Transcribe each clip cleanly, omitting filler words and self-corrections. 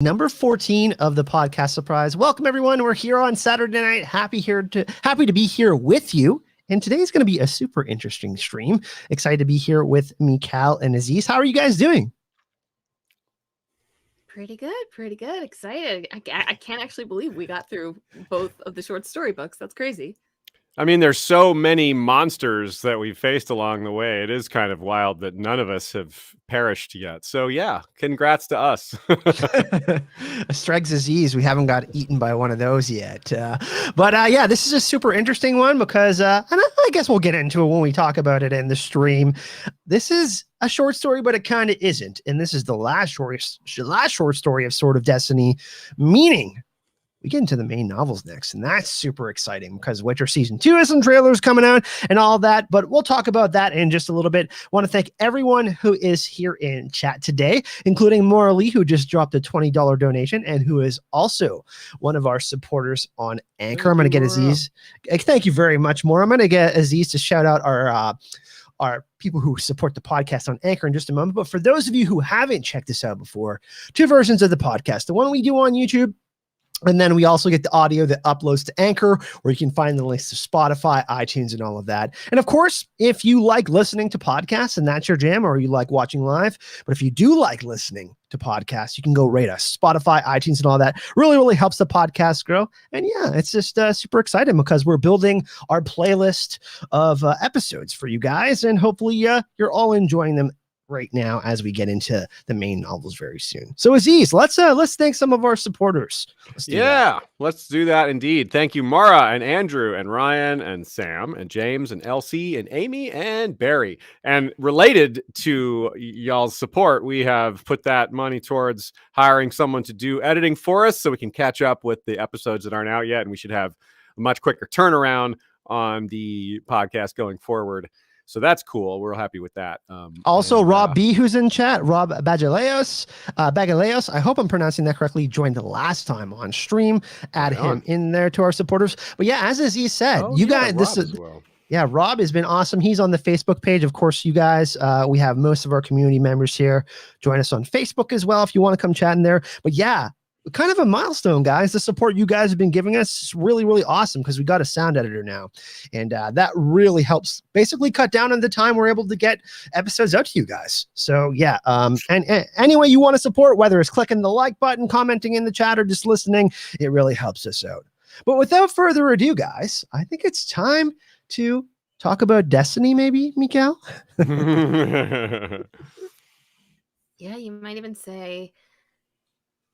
Number 14 of the podcast surprise. Welcome everyone. We're here on Saturday night. Happy to be here with you. And today's going to be a super interesting stream. Excited to be here with Michal and Aziz. How are you guys doing? Pretty good. Excited. I can't actually believe we got through both of the short story books. That's crazy. I mean, there's so many monsters that we've faced along the way. It is kind of wild that none of us have perished yet. So yeah, congrats to us. Stregs Aziz, we haven't got eaten by one of those yet. But yeah, this is a super interesting one because, and I guess we'll get into it when we talk about it in the stream. This is a short story, but it kind of isn't. And this is the last short story of Sword of Destiny, meaning we get into the main novels next, and that's super exciting because Witcher Season 2 has some trailers coming out and all that, but we'll talk about that in just a little bit. Want to thank everyone who is here in chat today, including Maura Lee, who just dropped a $20 donation and who is also one of our supporters on Anchor. I'm going to get Aziz. Thank you very much, Maura. I'm going to get Aziz to shout out our people who support the podcast on Anchor in just a moment. But for those of you who haven't checked this out before, two versions of the podcast. The one we do on YouTube, and then we also get the audio that uploads to Anchor, where you can find the links to Spotify, iTunes, and all of that. And of course, if you like listening to podcasts and that's your jam, or you like watching live, but if you do like listening to podcasts, you can go rate us. Spotify, iTunes, and all that really helps the podcast grow. And yeah, it's just super exciting because we're building our playlist of episodes for you guys, and hopefully you're all enjoying them right now as we get into the main novels very soon. So Aziz, let's thank some of our supporters. Let's do that indeed. Thank you, Mara and Andrew and Ryan and Sam and James and Elsie and Amy and Barry. And related to y'all's support, we have put that money towards hiring someone to do editing for us so we can catch up with the episodes that aren't out yet, and we should have a much quicker turnaround on the podcast going forward. So that's cool. We're happy with that. Also, Rob B, who's in chat, Rob Bagaleos, I hope I'm pronouncing that correctly, joined the last time on stream. Add him in there to our supporters. But yeah, as Aziz said, Rob has been awesome. He's on the Facebook page. Of course, you guys, we have most of our community members here. Join us on Facebook as well if you want to come chat in there. But yeah, kind of a milestone, guys. The support you guys have been giving us is really awesome because we got a sound editor now, and that really helps basically cut down on the time we're able to get episodes out to you guys. So yeah, and any way you want to support, whether it's clicking the like button, commenting in the chat, or just listening, it really helps us out. But without further ado, guys, I think it's time to talk about Destiny, maybe, Michal? Yeah, you might even say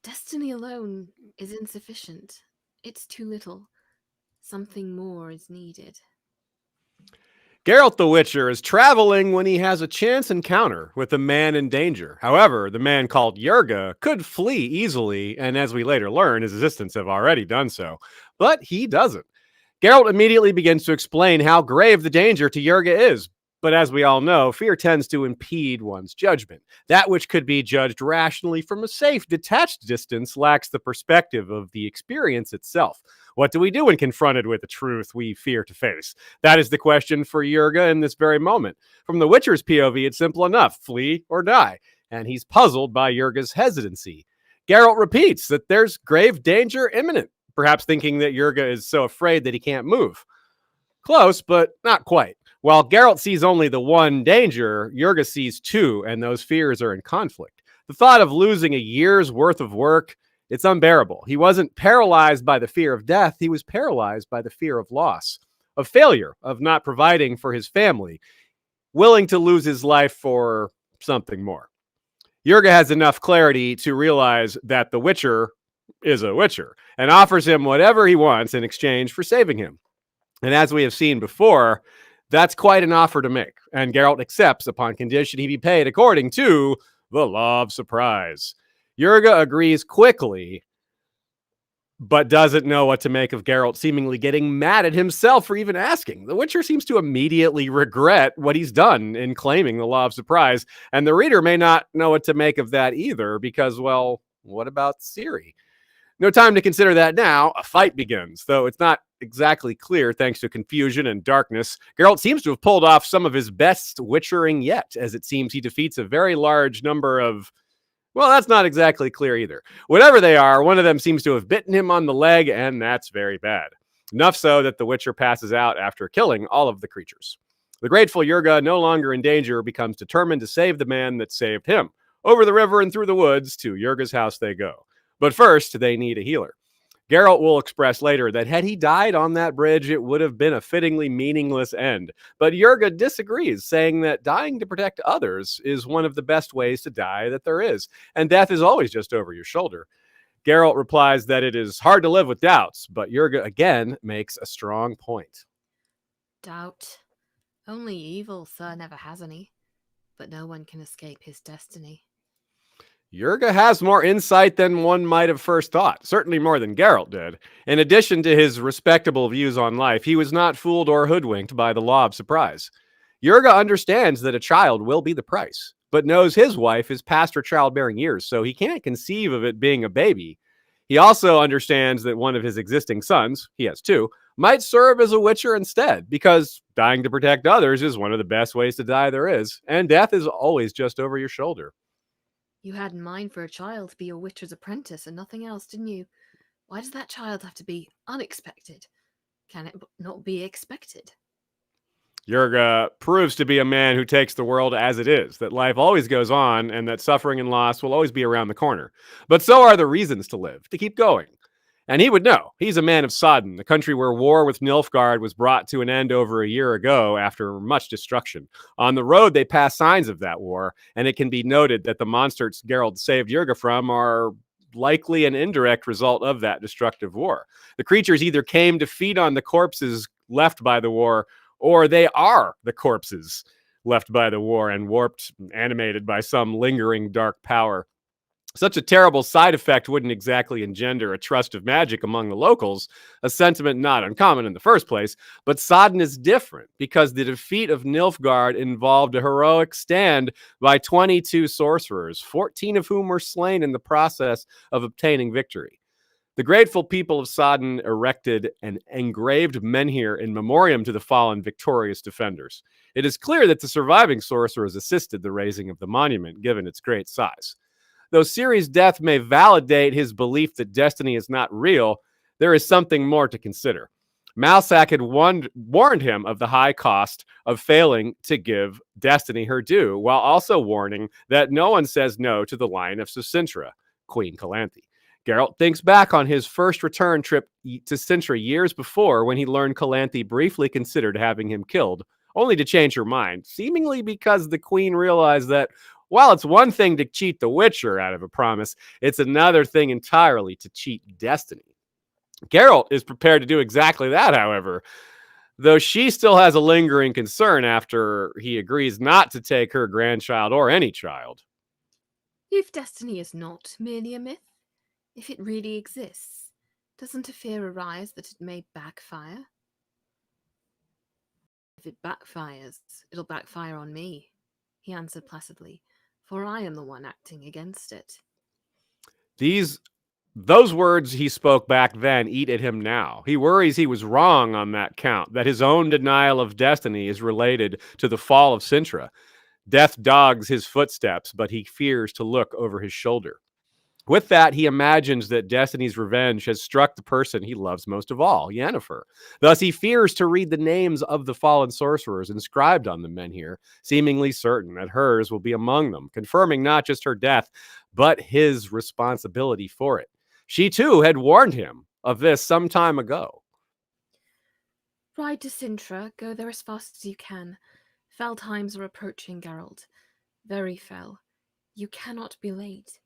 Destiny alone is insufficient. It's too little. Something more is needed. Geralt the Witcher is traveling when he has a chance encounter with a man in danger. However, the man called Yerga could flee easily, and as we later learn, his assistants have already done so. But he doesn't. Geralt immediately begins to explain how grave the danger to Yerga is. But as we all know, fear tends to impede one's judgment. That which could be judged rationally from a safe, detached distance lacks the perspective of the experience itself. What do we do when confronted with the truth we fear to face? That is the question for Yerga in this very moment. From the Witcher's POV, it's simple enough: flee or die. And he's puzzled by Yerga's hesitancy. Geralt repeats that there's grave danger imminent, perhaps thinking that Yerga is so afraid that he can't move. Close, but not quite. While Geralt sees only the one danger, Yerga sees two, and those fears are in conflict. The thought of losing a year's worth of work, it's unbearable. He wasn't paralyzed by the fear of death. He was paralyzed by the fear of loss, of failure, of not providing for his family, willing to lose his life for something more. Yerga has enough clarity to realize that the Witcher is a Witcher and offers him whatever he wants in exchange for saving him. And as we have seen before, that's quite an offer to make, and Geralt accepts upon condition he be paid according to the law of surprise. Yerga agrees quickly, but doesn't know what to make of Geralt seemingly getting mad at himself for even asking. The Witcher seems to immediately regret what he's done in claiming the law of surprise, and the reader may not know what to make of that either, because, well, what about Siri? No time to consider that now. A fight begins, though it's not exactly clear thanks to confusion and darkness. Geralt seems to have pulled off some of his best witchering yet, as it seems he defeats a very large number of Well, that's not exactly clear either. Whatever they are, one of them seems to have bitten him on the leg, and that's very bad. Enough so that the Witcher passes out after killing all of the creatures. The grateful Yurga, no longer in danger, becomes determined to save the man that saved him. Over the river and through the woods, to Yurga's house they go. But first, they need a healer. Geralt will express later that had he died on that bridge, it would have been a fittingly meaningless end. But Yurga disagrees, saying that dying to protect others is one of the best ways to die that there is, and death is always just over your shoulder. Geralt replies that it is hard to live with doubts, but Yurga again makes a strong point. Doubt. Only evil, sir, never has any. But no one can escape his destiny. Yurga has more insight than one might have first thought, certainly more than Geralt did. In addition to his respectable views on life, he was not fooled or hoodwinked by the law of surprise. Yurga understands that a child will be the price, but knows his wife is past her childbearing years, so he can't conceive of it being a baby. He also understands that one of his existing sons, he has two, might serve as a witcher instead, because dying to protect others is one of the best ways to die there is, and death is always just over your shoulder. You had in mind for a child to be a witcher's apprentice and nothing else, didn't you? Why does that child have to be unexpected? Can it not be expected? Yurga proves to be a man who takes the world as it is, that life always goes on, and that suffering and loss will always be around the corner. But so are the reasons to live, to keep going. And he would know. He's a man of Sodden, the country where war with Nilfgaard was brought to an end over a year ago after much destruction. On the road, they pass signs of that war, and it can be noted that the monsters Geralt saved Yurga from are likely an indirect result of that destructive war. The creatures either came to feed on the corpses left by the war, or they are the corpses left by the war and warped, animated by some lingering dark power. Such a terrible side effect wouldn't exactly engender a trust of magic among the locals, a sentiment not uncommon in the first place, but Sodden is different because the defeat of Nilfgaard involved a heroic stand by 22 sorcerers, 14 of whom were slain in the process of obtaining victory. The grateful people of Sodden erected an engraved menhir in memoriam to the fallen victorious defenders. It is clear that the surviving sorcerers assisted the raising of the monument, given its great size. Though Ciri's death may validate his belief that destiny is not real, there is something more to consider. Malsak had warned him of the high cost of failing to give destiny her due, while also warning that no one says no to the line of Sucintra, Queen Calanthe. Geralt thinks back on his first return trip to Cintra years before, when he learned Calanthe briefly considered having him killed, only to change her mind, seemingly because the queen realized that while it's one thing to cheat the Witcher out of a promise, it's another thing entirely to cheat destiny. Geralt is prepared to do exactly that, however, though she still has a lingering concern after he agrees not to take her grandchild or any child. If destiny is not merely a myth, if it really exists, doesn't a fear arise that it may backfire? If it backfires, it'll backfire on me, he answered placidly, for I am the one acting against it. Those words he spoke back then eat at him now. He worries he was wrong on that count, that his own denial of destiny is related to the fall of Cintra. Death dogs his footsteps, but he fears to look over his shoulder. With that, he imagines that destiny's revenge has struck the person he loves most of all, Yennefer. Thus, he fears to read the names of the fallen sorcerers inscribed on the menhir, seemingly certain that hers will be among them, confirming not just her death, but his responsibility for it. She, too, had warned him of this some time ago. Ride to Cintra, go there as fast as you can. Fell times are approaching, Geralt. Very fell. You cannot be late.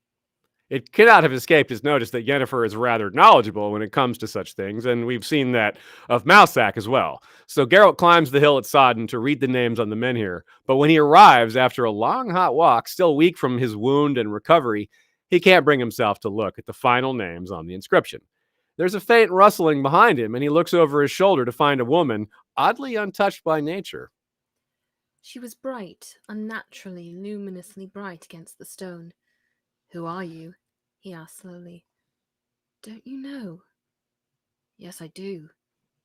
It cannot have escaped his notice that Yennefer is rather knowledgeable when it comes to such things, and we've seen that of Malsak as well. So Geralt climbs the hill at Sodden to read the names on the menhir, but when he arrives after a long, hot walk, still weak from his wound and recovery, he can't bring himself to look at the final names on the inscription. There's a faint rustling behind him, and he looks over his shoulder to find a woman, oddly untouched by nature. She was bright, unnaturally, luminously bright against the stone. Who are you? He asked slowly. Don't you know? Yes, I do,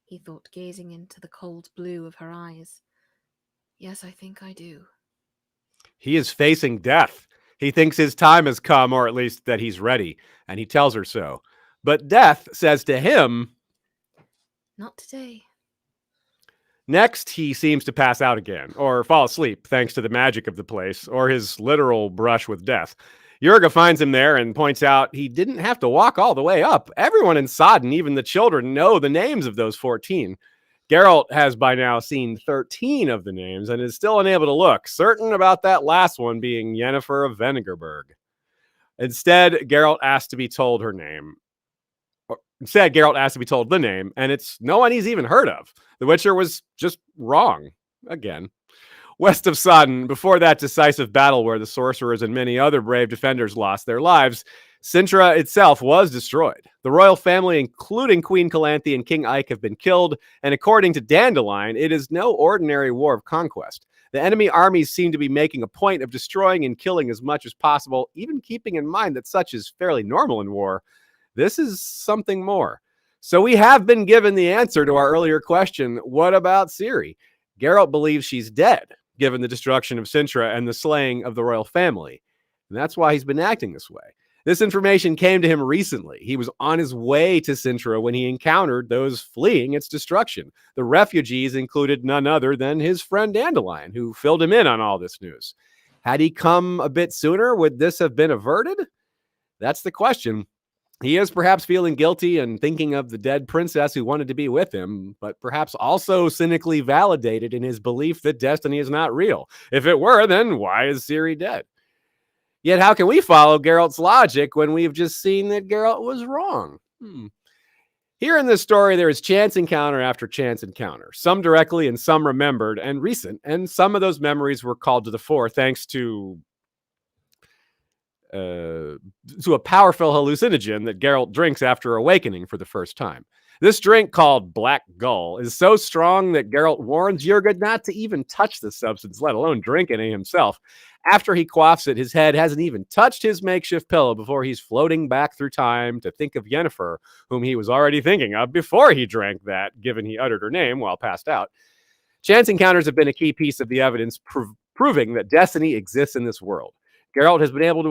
he thought, gazing into the cold blue of her eyes. Yes, I think I do. He is facing death. He thinks his time has come, or at least that he's ready, and he tells her so. But Death says to him, Not today. next, he seems to pass out again, or fall asleep, thanks to the magic of the place, or his literal brush with death. Jurga finds him there and points out he didn't have to walk all the way up. Everyone in Sodden, even the children, know the names of those 14. Geralt has by now seen 13 of the names and is still unable to look, certain about that last one being Yennefer of Venegarburg. Instead, Geralt asks to be told her name. Instead, Geralt asks to be told the name, and it's no one he's even heard of. The Witcher was just wrong. Again. West of Sodden, before that decisive battle where the sorcerers and many other brave defenders lost their lives, Sintra itself was destroyed. The royal family, including Queen Calanthe and King Ike, have been killed, and according to Dandelion, it is no ordinary war of conquest. The enemy armies seem to be making a point of destroying and killing as much as possible, even keeping in mind that such is fairly normal in war. This is something more. So we have been given the answer to our earlier question, what about Siri? Geralt believes she's dead, given the destruction of Sintra and the slaying of the royal family. And that's why he's been acting this way. This information came to him recently. He was on his way to Sintra when he encountered those fleeing its destruction. The refugees included none other than his friend Dandelion, who filled him in on all this news. Had he come a bit sooner, would this have been averted? That's the question. He is perhaps feeling guilty and thinking of the dead princess who wanted to be with him, but perhaps also cynically validated in his belief that destiny is not real. If it were, then why is Ciri dead? Yet how can we follow Geralt's logic when we've just seen that Geralt was wrong? Here in this story, there is chance encounter after chance encounter, some directly and some remembered and recent, and some of those memories were called to the fore thanks to a powerful hallucinogen that Geralt drinks after awakening for the first time. This drink, called Black Gull, is so strong that Geralt warns Jurga not to even touch the substance, let alone drink any himself. After he quaffs it, his head hasn't even touched his makeshift pillow before he's floating back through time to think of Yennefer, whom he was already thinking of before he drank that, given he uttered her name while passed out. Chance encounters have been a key piece of the evidence proving that destiny exists in this world. Geralt has been able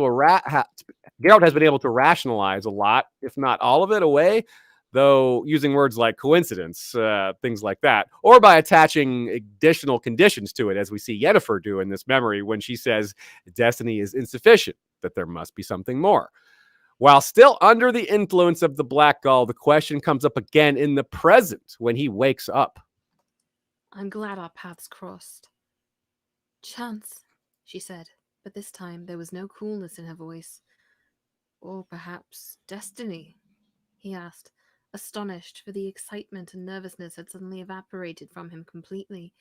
to rationalize a lot, if not all of it, away, though using words like coincidence, things like that, or by attaching additional conditions to it, as we see Yennefer do in this memory when she says destiny is insufficient, that there must be something more. While still under the influence of the Black Gull, the question comes up again in the present when he wakes up. I'm glad our paths crossed. Chance, she said. But this time there was no coolness in her voice. Or perhaps destiny, he asked, astonished, for the excitement and nervousness had suddenly evaporated from him completely.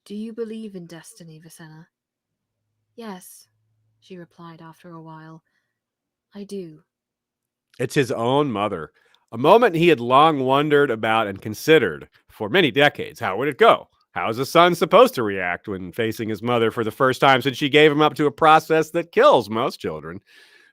Do you believe in destiny, Vicenna? Yes, she replied after a while. I do. It's his own mother. A moment he had long wondered about and considered for many decades. How would it go? How is a son supposed to react when facing his mother for the first time since she gave him up to a process that kills most children?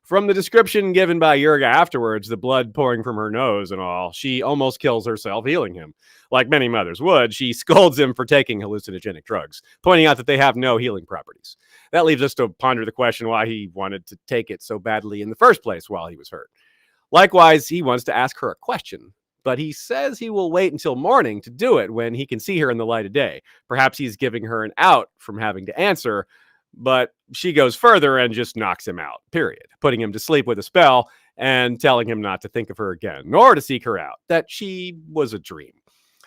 From the description given by Jurga afterwards, the blood pouring from her nose and all, she almost kills herself healing him. Like many mothers would, she scolds him for taking hallucinogenic drugs, pointing out that they have no healing properties. That leaves us to ponder the question why he wanted to take it so badly in the first place while he was hurt. Likewise, he wants to ask her a question, but he says he will wait until morning to do it when he can see her in the light of day. Perhaps he's giving her an out from having to answer, but she goes further and just knocks him out, period, putting him to sleep with a spell and telling him not to think of her again, nor to seek her out, that she was a dream.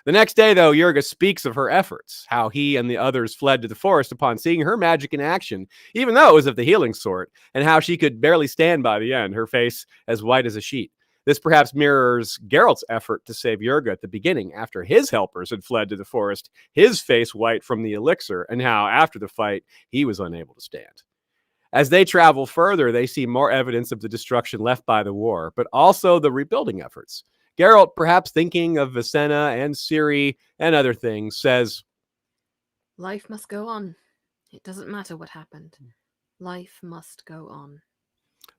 The next day, though, Jurga speaks of her efforts, how he and the others fled to the forest upon seeing her magic in action, even though it was of the healing sort, and how she could barely stand by the end, her face as white as a sheet. This perhaps mirrors Geralt's effort to save Jurga at the beginning, after his helpers had fled to the forest, his face white from the elixir, and how, after the fight, he was unable to stand. As they travel further, they see more evidence of the destruction left by the war, but also the rebuilding efforts. Geralt, perhaps thinking of Vicenna and Ciri and other things, says, Life must go on. It doesn't matter what happened. Life must go on.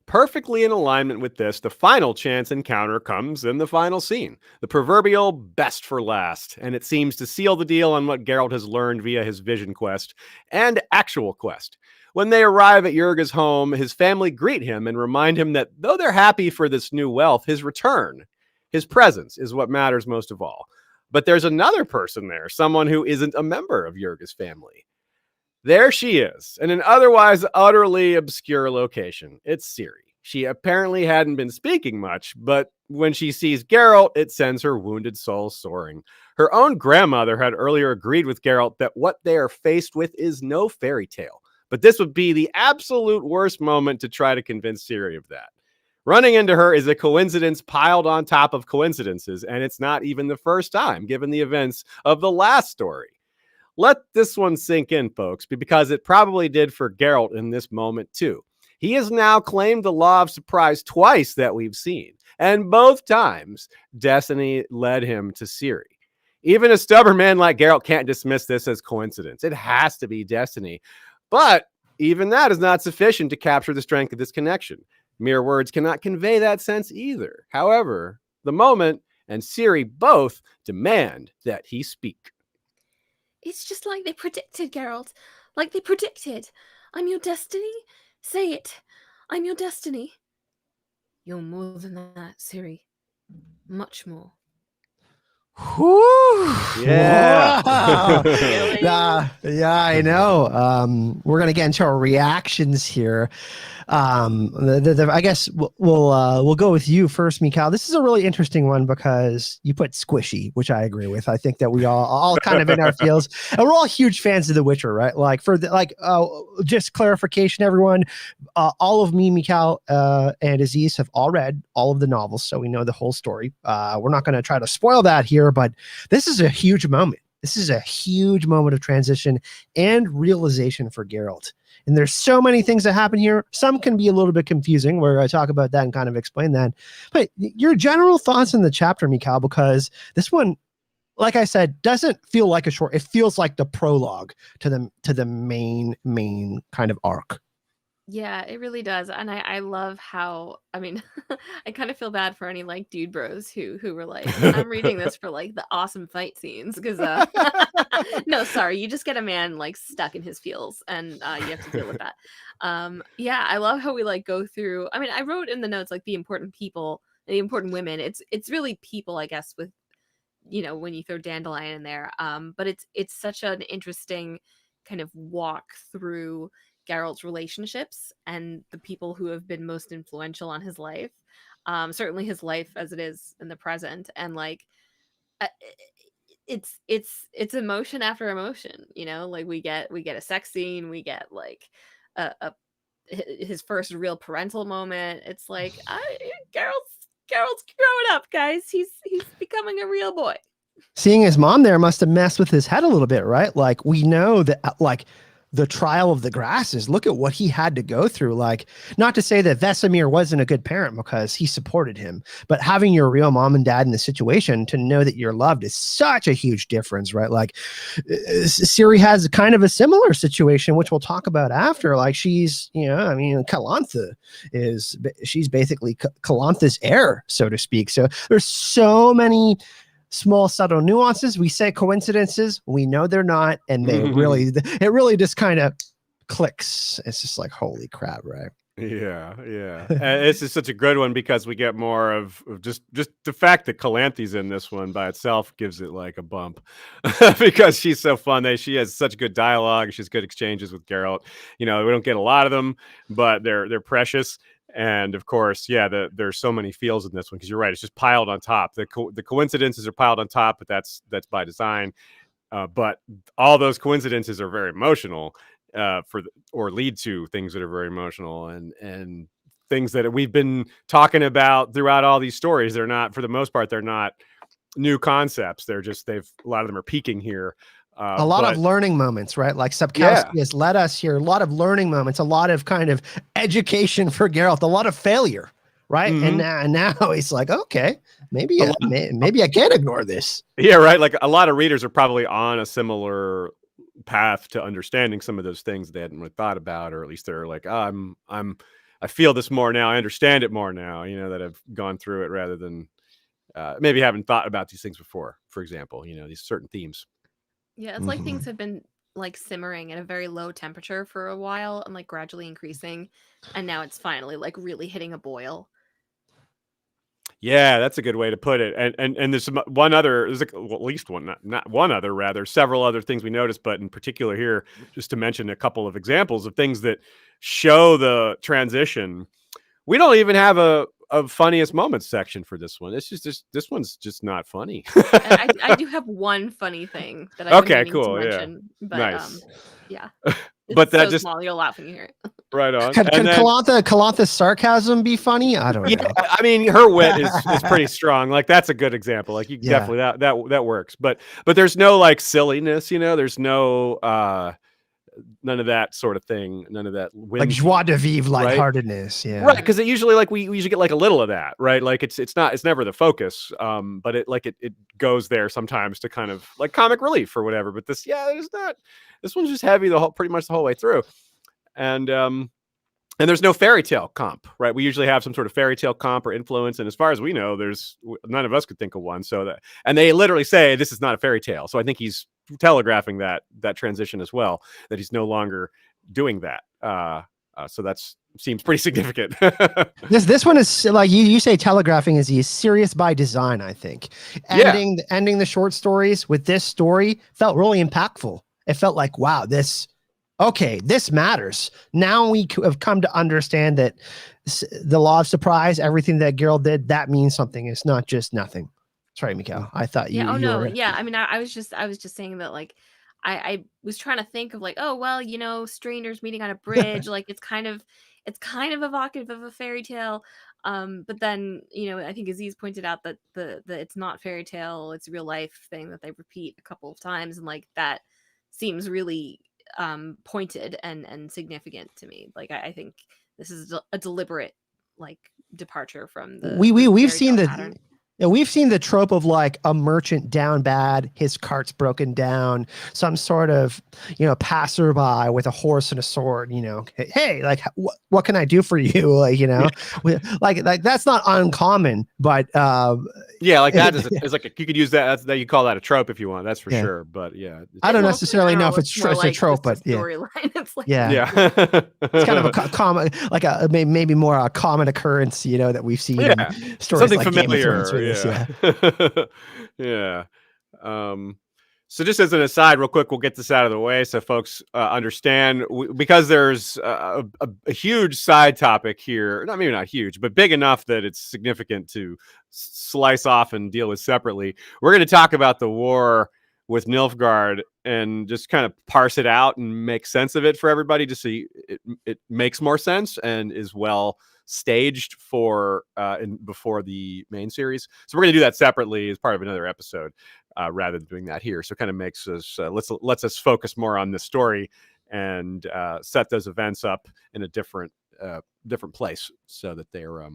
perfectly in alignment with this, the final chance encounter comes in the final scene. The proverbial best for last, and it seems to seal the deal on what Geralt has learned via his vision quest and actual quest. When they arrive at Jurga's home, his family greet him and remind him that though they're happy for this new wealth, his return, his presence is what matters most of all. But there's another person there, someone who isn't a member of Jurga's family. There she is, in an otherwise utterly obscure location. It's Siri. She apparently hadn't been speaking much, but when she sees Geralt, it sends her wounded soul soaring. Her own grandmother had earlier agreed with Geralt that what they are faced with is no fairy tale, but this would be the absolute worst moment to try to convince Siri of that. Running into her is a coincidence piled on top of coincidences, and it's not even the first time, given the events of the last story. Let this one sink in, folks, because it probably did for Geralt in this moment, too. He has now claimed the law of surprise twice that we've seen, and both times, destiny led him to Siri. Even a stubborn man like Geralt can't dismiss this as coincidence. It has to be destiny. But even that is not sufficient to capture the strength of this connection. Mere words cannot convey that sense either. However, the moment and Siri both demand that he speak. It's just like they predicted, Geralt. Like they predicted. I'm your destiny? Say it. I'm your destiny. You're more than that, Siri. Much more. Whew. Yeah. Wow. Really? Yeah, I know. We're gonna get into our reactions here. I guess we'll go with you first, Michal. This is a really interesting one because you put squishy, which I agree with. I think that we all kind of in our fields, and we're all huge fans of The Witcher, right? Like just clarification, everyone. All of me, Michal, and Aziz have all read all of the novels, so we know the whole story. We're not going to try to spoil that here, but this is a huge moment. This is a huge moment of transition and realization for Geralt. And there's so many things that happen here. Some can be a little bit confusing where I talk about that and kind of explain that. But your general thoughts on the chapter, Michal, because this one, like I said, doesn't feel like a short, it feels like the prologue to the main kind of arc. Yeah, it really does. And I love how, I mean, I kind of feel bad for any like dude bros who were like, I'm reading this for like the awesome fight scenes because no, sorry, you just get a man like stuck in his feels and you have to deal with that. Yeah, I love how we like go through. I mean, I wrote in the notes like the important people, the important women. It's really people, I guess, with when you throw Dandelion in there. But it's such an interesting kind of walk through Geralt's relationships and the people who have been most influential on his life, certainly his life as it is in the present, and like it's emotion after emotion. Like we get a sex scene, we get like his first real parental moment. It's like Geralt's growing up, guys. He's becoming a real boy. Seeing his mom there must have messed with his head a little bit, right? Like we know that like the trial of the grasses, look at what he had to go through. Like, not to say that Vesemir wasn't a good parent because he supported him, but having your real mom and dad in the situation to know that you're loved is such a huge difference, right? Like Siri has kind of a similar situation, which we'll talk about after. Like she's, Calantha she's basically Calantha's heir, so to speak. So there's so many small subtle nuances. We say coincidences, we know they're not, and it really just kind of clicks. It's just like, holy crap, right? Yeah. And this is such a good one because we get more of just the fact that Calantha's in this one by itself gives it like a bump because she's so fun. She has such good dialogue. She has good exchanges with Geralt. We don't get a lot of them, but they're precious. And of course, there's so many feels in this one because you're right. It's just piled on top. The coincidences are piled on top, but that's by design. But all those coincidences are very emotional or lead to things that are very emotional and things that we've been talking about throughout all these stories. They're not, for the most part, they're not new concepts. A lot of them are peaking here. A lot of learning moments, right? Like Sapkowski has led us here. A lot of learning moments, a lot of kind of education for Geralt, a lot of failure, right? Mm-hmm. And now he's like, okay, maybe I can't ignore this. Yeah, right. Like a lot of readers are probably on a similar path to understanding some of those things they hadn't really thought about, or at least they're like, I'm I feel this more now. I understand it more now, that I've gone through it rather than maybe haven't thought about these things before, for example, these certain themes. Yeah, it's like things have been like simmering at a very low temperature for a while and like gradually increasing, and now it's finally like really hitting a boil. Yeah, that's a good way to put it. And there's one other, at least one, not one other, rather several other things we noticed, but in particular here, just to mention a couple of examples of things that show the transition. We don't even have a funniest moments section for this one. It's just this one's just not funny. I do have one funny thing that I Okay, to cool, mention, but nice. Yeah. But that so just small, you'll laugh when you hear it. Right on. Can Kalantha's sarcasm be funny? I don't know. I mean, her wit is pretty strong. Like that's a good example. Like you definitely that works. But there's no like silliness, there's no none of that sort of thing. None of that whimsy, like joie de vivre lightheartedness. Yeah. Right. Because it usually we usually get like a little of that, right? Like it's never the focus. But it goes there sometimes to kind of like comic relief or whatever. But this one's just heavy pretty much the whole way through. And there's no fairy tale comp, right? We usually have some sort of fairy tale comp or influence, and as far as we know, there's none of us could think of one. And they literally say this is not a fairy tale. So I think he's telegraphing that transition as well, that he's no longer doing that. So that seems pretty significant. This one is like you say, telegraphing is he's serious by design. I think ending the short stories with this story felt really impactful. It felt like, wow, this matters. Now we have come to understand that the law of surprise, everything that Geralt did, that means something. It's not just nothing. Sorry, Michal. I thought you. Yeah. Were... Yeah. I mean, I was just saying that like, I was trying to think of like, oh well, strangers meeting on a bridge, like it's kind of evocative of a fairy tale. But then I think Aziz pointed out that the it's not fairy tale, it's a real life thing that they repeat a couple of times, and like that seems really pointed and significant to me. Like I think this is a deliberate like departure from the we've seen the pattern. Yeah, we've seen the trope of like a merchant down bad, his cart's broken down, some sort of, passerby with a horse and a sword, hey, like, what can I do for you? Like, like that's not uncommon, but yeah, like that is like you could use that. You call that a trope if you want. That's for sure. But yeah, I don't necessarily know if it's a trope, but storyline. It's like it's kind of a common, like maybe more a common occurrence, that we've seen in stories something like familiar. Game of Thrones. Yeah. So just as an aside, real quick, we'll get this out of the way so folks understand, because there's a huge side topic here. Maybe not huge, but big enough that it's significant to slice off and deal with separately. We're going to talk about the war with Nilfgaard and just kind of parse it out and make sense of it for everybody, just so it makes more sense and is well staged for before the main series. So we're going to do that separately as part of another episode rather than doing that here. So it kind of makes us lets us focus more on the story and set those events up in a different place so that they're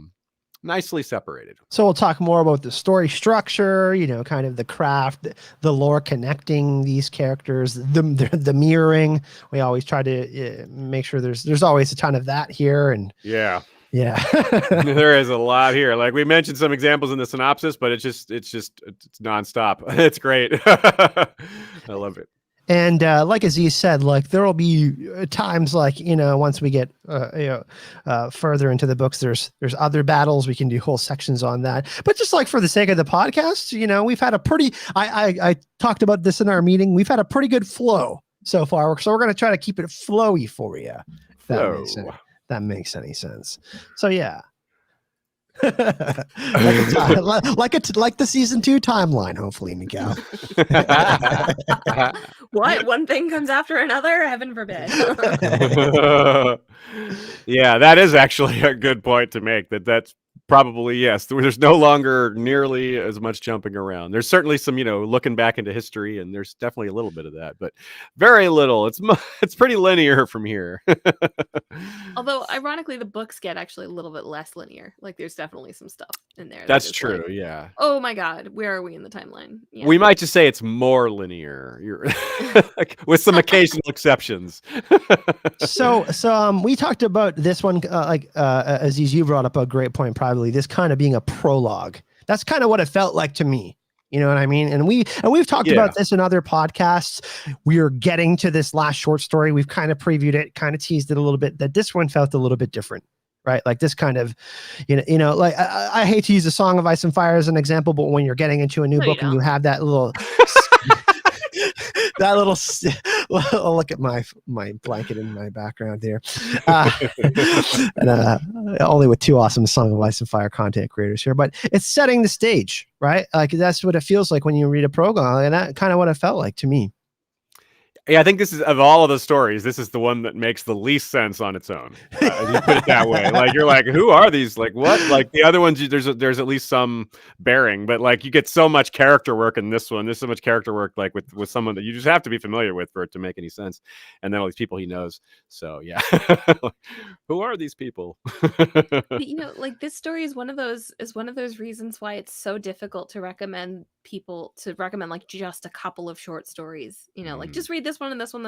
nicely separated. So we'll talk more about the story structure, kind of the craft, the lore connecting these characters, the mirroring. We always try to make sure there's always a ton of that here. And yeah. There is a lot here. Like we mentioned some examples in the synopsis, but it's nonstop. It's great. I love it. And like Aziz said, like there will be times like, once we get further into the books, there's other battles. We can do whole sections on that. But just like for the sake of the podcast, we've had a pretty, I talked about this in our meeting. We've had a pretty good flow so far. So we're going to try to keep it flowy for you. That makes any sense. So yeah. like the season 2 timeline, hopefully, Michal. What? One thing comes after another? Heaven forbid. Yeah, that is actually a good point to make. That's Probably, yes. There's no longer nearly as much jumping around. There's certainly some, looking back into history, and there's definitely a little bit of that, but very little. It's pretty linear from here. Although, ironically, the books get actually a little bit less linear. Like, there's definitely some stuff in there. That's is true, like, yeah. oh my god, where are we in the timeline? Yeah. We might just say it's more linear. You're with some occasional exceptions. So we talked about this one, Aziz, you brought up a great point, probably this kind of being a prologue. That's kind of what it felt like to me. You know what I mean? And we've talked about this in other podcasts. We are getting to this last short story. We've kind of previewed it, kind of teased it a little bit, that this one felt a little bit different, right? Like this kind of, like I hate to use the Song of Ice and Fire as an example, but when you're getting into a new book and you have that little I'll look at my blanket in my background here. Only with two awesome Song of Ice and Fire content creators here, but it's setting the stage, right? Like that's what it feels like when you read a prologue, and that kind of what it felt like to me. Yeah, I think this is, of all of the stories, this is the one that makes the least sense on its own. You put it that way. Like you're like, who are these? Like what? Like the other ones, there's at least some bearing, but like you get so much character work in this one. There's so much character work like with someone that you just have to be familiar with for it to make any sense. And then all these people he knows. So yeah, who are these people? But, like this story is one of those reasons why it's so difficult to recommend like just a couple of short stories. Like just read this one and this one,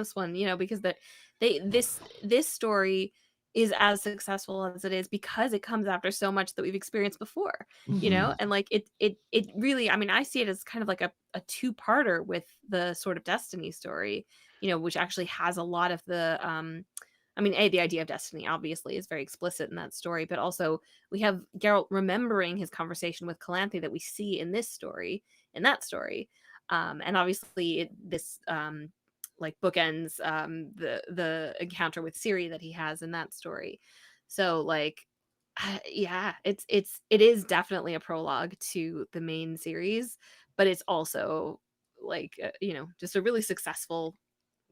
because this story is as successful as it is because it comes after so much that we've experienced before, and like it really, I mean, I see it as kind of like a two-parter with the Sword of Destiny story, which actually has a lot of the the idea of destiny obviously is very explicit in that story, but also we have Geralt remembering his conversation with Calanthe that we see in that story. And obviously this like bookends the encounter with Siri that he has in that story. So like it is definitely a prologue to the main series, but it's also like just a really successful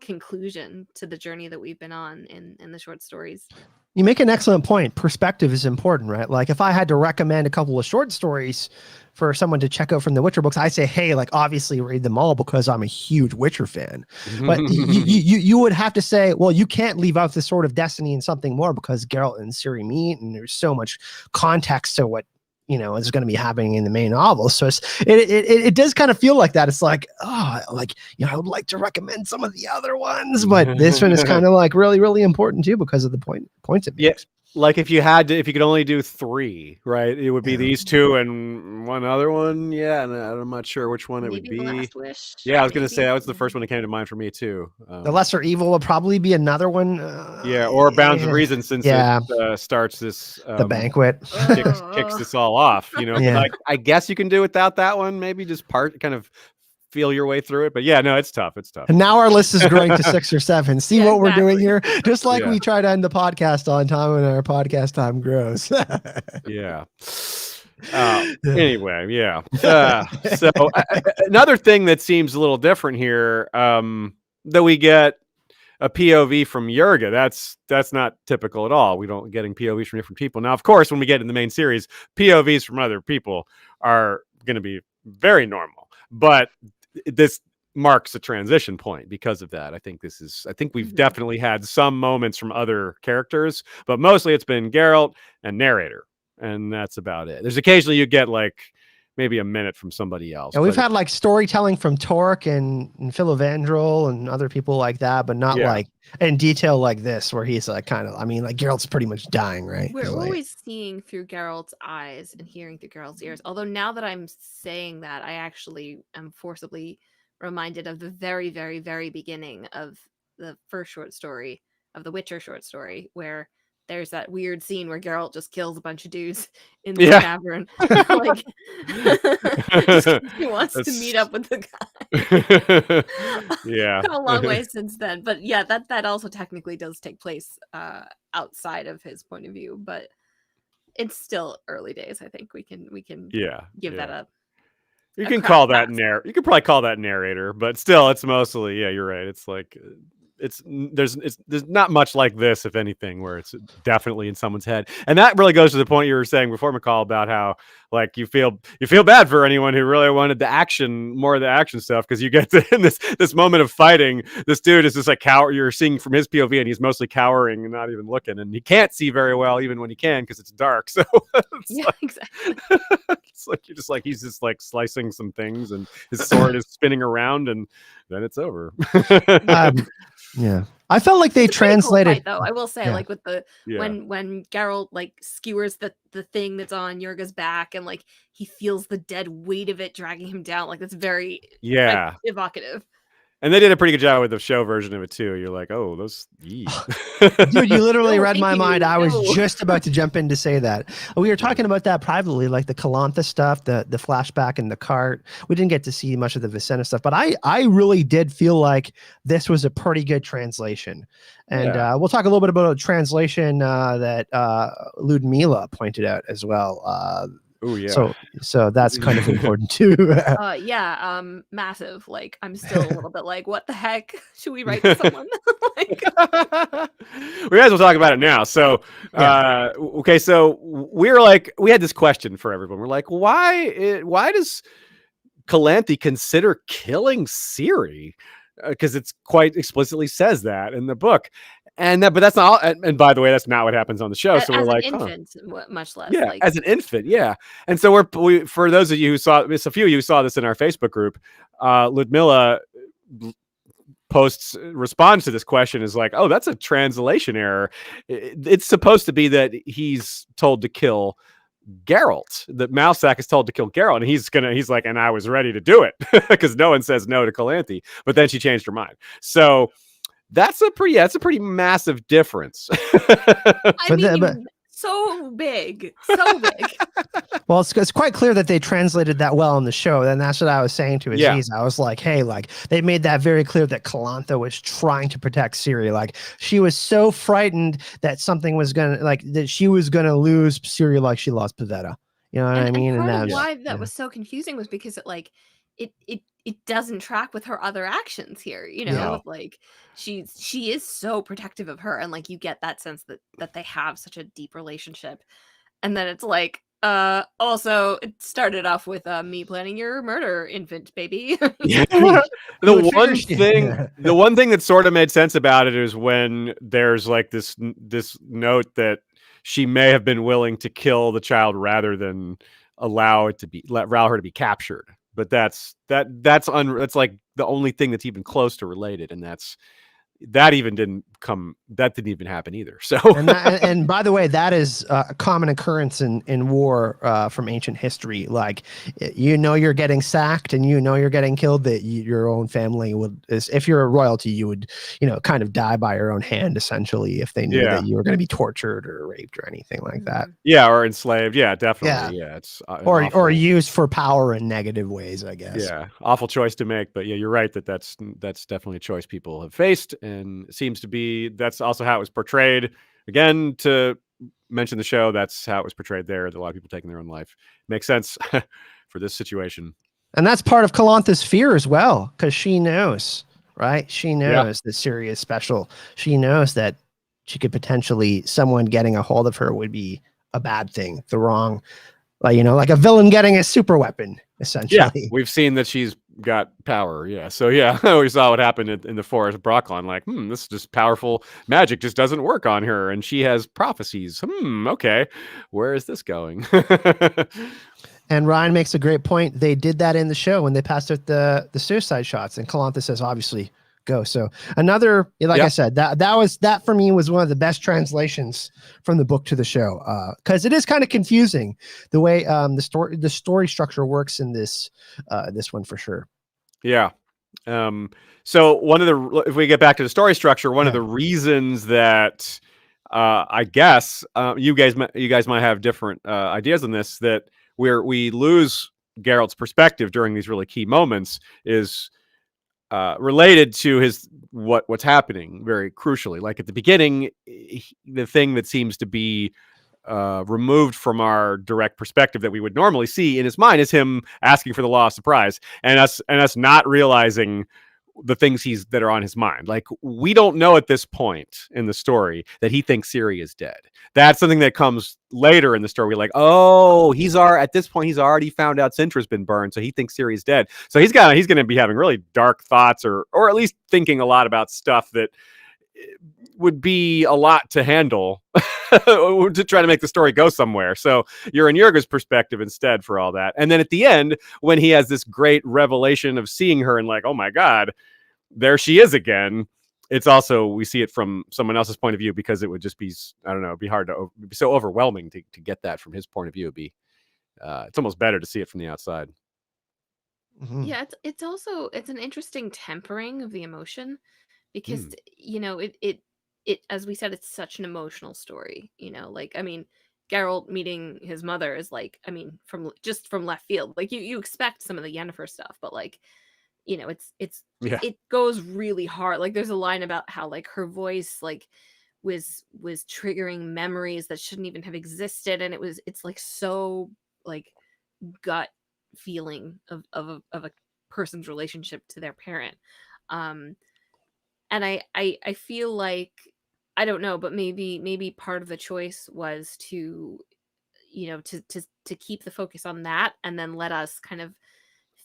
conclusion to the journey that we've been on in the short stories. You make an excellent point. Perspective is important, right? Like if I had to recommend a couple of short stories for someone to check out from the Witcher books, I say, hey, like obviously read them all because I'm a huge Witcher fan. But you would have to say, well, you can't leave out the Sword of Destiny and something more because Geralt and Ciri meet, and there's so much context to what is going to be happening in the main novel. So it does kind of feel like that. It's like, I would like to recommend some of the other ones, but this one is kind of like really, really important too because of the points it makes. Like if you could only do three, right? It would be these two and one other one. Yeah, and I'm not sure which one Maybe it would be. The Last Wish. Yeah, I was going to say that was the first one that came to mind for me too. The Lesser Evil will probably be another one. Or Bounds of Reason, since it starts this the banquet kicks this all off. But I guess you can do without that one. Maybe just kind of feel your way through it, but no, it's tough. And now our list is growing to 6 or 7. See what we're doing here? Just like we try to end the podcast on time when our podcast time grows. Anyway, so another thing that seems a little different here, that we get a POV from Yerga. That's not typical at all. We don't getting POVs from different people. Now, of course, when we get in the main series, POVs from other people are going to be very normal, but this marks a transition point because of that. I think we've definitely had some moments from other characters, but mostly it's been Geralt and narrator, and that's about it. There's occasionally you get like maybe a minute from somebody else. And we've had like storytelling from Torque and Philovandrel and other people like that, but not like in detail like this, where he's like kind of, like Geralt's pretty much dying, right? We're always seeing through Geralt's eyes and hearing through Geralt's ears. Although now that I'm saying that, I actually am forcibly reminded of the very, very, very beginning of the first short story of the Witcher short story, where there's that weird scene where Geralt just kills a bunch of dudes in the tavern. Like, he wants to meet up with the guy. Come a long way since then. But yeah, that also technically does take place outside of his point of view, but it's still early days. I think we can give that up. You can call that you could probably call that narrator, but still it's mostly, you're right. It's like there's not much like this, if anything, where it's definitely in someone's head. And that really goes to the point you were saying before, Michal, about how like you feel bad for anyone who really wanted more of the action stuff, because you get in this moment of fighting, this dude is just like you're seeing from his POV, and he's mostly cowering and not even looking, and he can't see very well even when he can because it's dark. So Exactly. It's like you're just like he's just like slicing some things, and his sword is spinning around, and then it's over. Yeah, I felt like they It's a pretty cool translated. fight, though, I will say, Yeah. like with the when Geralt like skewers the thing that's on Yurga's back, and like he feels the dead weight of it dragging him down, like that's very like, evocative. And they did a pretty good job with the show version of it too. You're like, oh, those Dude, you literally No, read thank my you. mind. I was No. just about to jump in to say that. We were talking about that privately, like the Kalantha stuff, the flashback in the cart. We didn't get to see much of the Vicenna stuff, but I really did feel like this was a pretty good translation. And we'll talk a little bit about a translation that Ludmila pointed out as well. oh yeah. So that's kind of important too. Massive. Like I'm still a little bit like, what the heck? Should we write to someone? Like, We might as well talk about it now. So, okay, so we had this question for everyone. We're like, why does Calanthe consider killing Siri? Because it's quite explicitly says that in the book. But that's not. And by the way, that's not what happens on the show. So we're like, infant, much less. Yeah, like, as an infant, yeah. And so we for those of you who saw, it's a few of you who saw this in our Facebook group. Ludmila responds to this question is like, oh, that's a translation error. It's supposed to be that he's told to kill Geralt. That Mousesack is told to kill Geralt, and he's like, and I was ready to do it because no one says no to Calanthe. But then she changed her mind. So that's a pretty massive difference. I mean, so big. Well, it's quite clear that they translated that well in the show, and that's what I was saying to Aziz. I was like, hey, like they made that very clear that Kalantha was trying to protect Siri. Like she was so frightened that something was that she was gonna lose Siri, like she lost Pavetta. You know what I mean? And part of why that was so confusing was because it doesn't track with her other actions here, you know. Like she is so protective of her, and like you get that sense that they have such a deep relationship. And then it's like, also it started off with me planning your murder, infant baby. The one thing that sort of made sense about it is when there's like this note that she may have been willing to kill the child rather than allow her to be captured. But that's like the only thing that's even close to related, and that didn't even happen either. So and by the way, that is a common occurrence in war from ancient history. Like you're getting sacked and you're getting killed, that your own family if you're a royalty, you would kind of die by your own hand essentially if they knew that you were going to be tortured or raped or anything like that. Yeah, or enslaved. Yeah, definitely. Yeah, it's or used for power in negative ways, I guess. Yeah, awful choice to make, but yeah, you're right that's definitely a choice people have faced, and it seems to be that's also how it was portrayed. Again, to mention the show, that's how it was portrayed there. That a lot of people taking their own life. Makes sense for this situation. And that's part of Kalantha's fear as well, because she knows, right? She knows that Siri is special. She knows that she could someone getting a hold of her would be a bad thing, the wrong, like a villain getting a super weapon, essentially. Yeah, we've seen that she's got power. Yeah, so we saw what happened in the forest of Brocklon. Like, this is just powerful magic just doesn't work on her, and she has prophecies. Okay, where is this going? And Ryan makes a great point. They did that in the show when they passed out the suicide shots, and Kalantha says, obviously, go. So another, I said, that for me was one of the best translations from the book to the show, because it is kind of confusing the way the story structure works in this one for sure. Yeah. So if we get back to the story structure, one of the reasons that I guess you guys might have different ideas on this, that we lose Geralt's perspective during these really key moments is related to what's happening very crucially. Like at the beginning, the thing that seems to be removed from our direct perspective that we would normally see in his mind is him asking for the law of surprise, and us not realizing the things that are on his mind. Like, we don't know at this point in the story that he thinks Siri is dead. That's something that comes later in the story. We're like, oh, at this point he's already found out Sintra's been burned, so he thinks Siri is dead. So he's going to be having really dark thoughts, or at least thinking a lot about stuff that would be a lot to handle to try to make the story go somewhere. So you're in Jurga's perspective instead for all that. And then at the end, when he has this great revelation of seeing her and like, oh my God, there she is again. It's also, we see it from someone else's point of view, because it would just be, I don't know, it'd be hard to, it'd be so overwhelming to get that from his point of view. It'd be, it's almost better to see it from the outside. Mhm. Yeah, it's also, it's an interesting tempering of the emotion, because it as we said, it's such an emotional story. Like, I mean, Geralt meeting his mother is like, I mean, from left field. Like, you expect some of the Yennefer stuff, but like, Yeah. it goes really hard. Like, there's a line about how like her voice like was triggering memories that shouldn't even have existed, and it's like so like gut feeling of a person's relationship to their parent. And I feel like, I don't know, but maybe part of the choice was to to keep the focus on that, and then let us kind of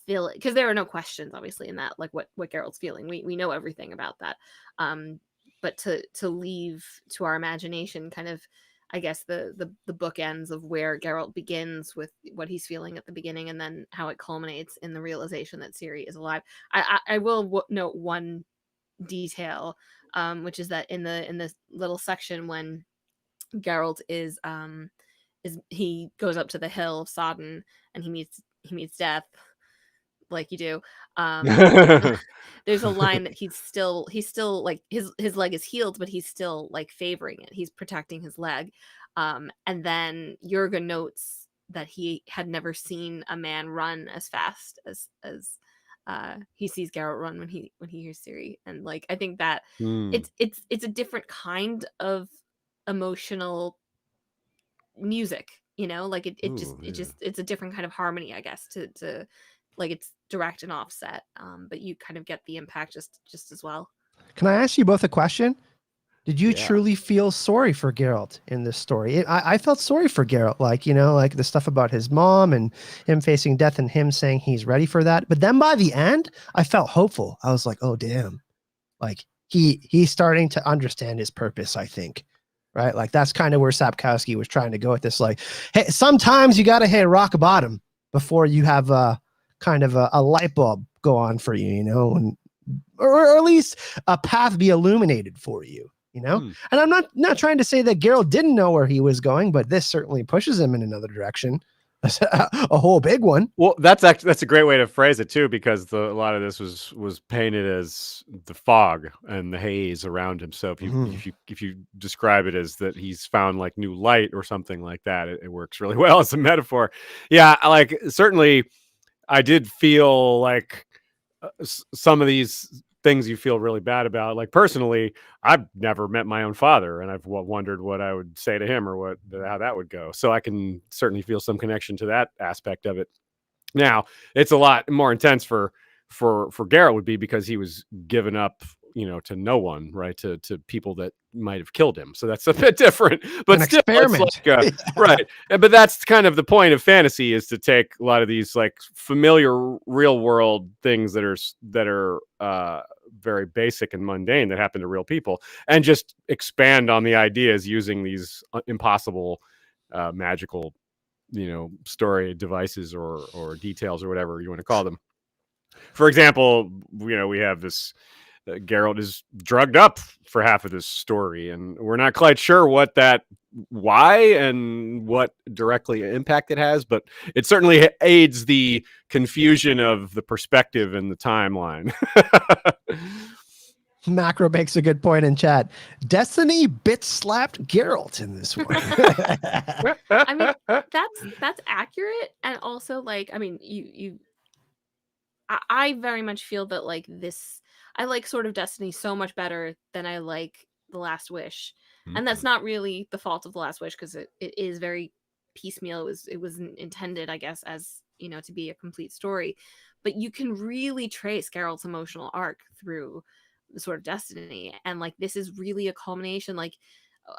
feel it, because there are no questions obviously in that, like what Geralt's feeling. We know everything about that. But to leave to our imagination kind of, I guess, the bookends of where Geralt begins with what he's feeling at the beginning, and then how it culminates in the realization that Ciri is alive. I will note one detail, which is that in this little section when Geralt is he goes up to the hill of Sodden, and he meets death, like you do. There's a line that he's still like, his leg is healed, but he's still like favoring it. He's protecting his leg. And then Jurga notes that he had never seen a man run as fast as he sees Geralt run when he hears Ciri. And like, I think that it's a different kind of emotional music, like it's a different kind of harmony, I guess, to like, it's direct and offset, but you kind of get the impact just as well. Can I ask you both a question? Did you Yeah. truly feel sorry for Geralt in this story? I felt sorry for Geralt, like, like the stuff about his mom and him facing death and him saying he's ready for that. But then by the end, I felt hopeful. I was like, oh, damn. Like, he's starting to understand his purpose, I think. Right? Like, that's kind of where Sapkowski was trying to go with this. Like, hey, sometimes you got to hit rock bottom before you have kind of a light bulb go on for you, and or at least a path be illuminated for you. And I'm not trying to say that Geralt didn't know where he was going, but this certainly pushes him in another direction, a whole big one. Well, that's a great way to phrase it too, because a lot of this was painted as the fog and the haze around him. So if you describe it as that he's found like new light or something like that, it works really well as a metaphor. Yeah, like, certainly I did feel like some of these things you feel really bad about. Like, personally, I've never met my own father, and I've wondered what I would say to him, or how that would go. So I can certainly feel some connection to that aspect of it. Now, it's a lot more intense for Geralt would be, because he was given up, to no one, right? To people that might have killed him. So that's a bit different, but An still, experiment. it's like, right. But that's kind of the point of fantasy, is to take a lot of these like familiar real world things that are very basic and mundane that happen to real people, and just expand on the ideas using these impossible magical story devices or details, or whatever you want to call them. For example, we have this Geralt is drugged up for half of this story, and we're not quite sure why and what directly impact it has, but it certainly aids the confusion of the perspective and the timeline. Macro makes a good point in chat. Destiny bit slapped Geralt in this one. I mean, that's accurate. And also, like, I mean, I very much feel that, like, this, I like Sword of Destiny so much better than I like The Last Wish. And that's not really the fault of The Last Wish, because it is very piecemeal. It was intended, I guess, as to be a complete story. But you can really trace Geralt's emotional arc through the Sword of Destiny, and like this is really a culmination. Like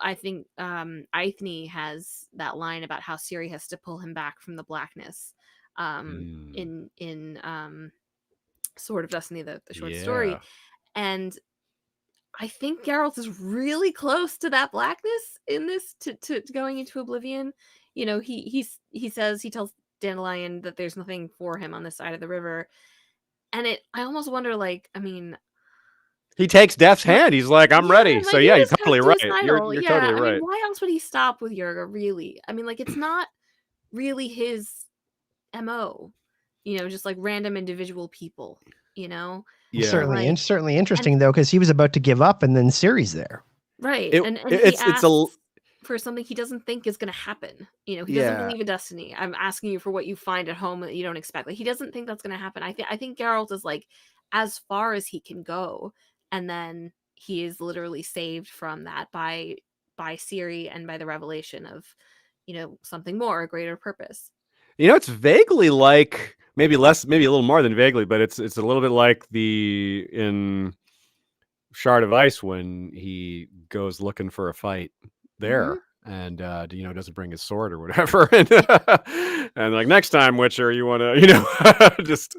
I think Eithne has that line about how Siri has to pull him back from the blackness in Sword of Destiny, the short story. And I think Geralt is really close to that blackness in this to going into oblivion. He tells Dandelion that there's nothing for him on this side of the river. And I almost wonder, like, I mean, he takes Death's hand. He's like, I'm ready. So yeah, you're totally right. You're totally right. I mean, why else would he stop with Yerga, really? I mean, like, it's not really his MO, just like random individual people, Yeah. Like, certainly interesting though, because he was about to give up and then Ciri's there. Right. And he asks for something he doesn't think is going to happen. He doesn't believe in destiny. I'm asking you for what you find at home that you don't expect. Like, he doesn't think that's going to happen. I think Geralt is like as far as he can go. And then he is literally saved from that by Siri and by the revelation of, something more, a greater purpose. It's vaguely like, maybe a little more than vaguely, but it's a little bit like in Shard of Ice when he goes looking for a fight there. And doesn't bring his sword or whatever, and like, next time, Witcher, you want to just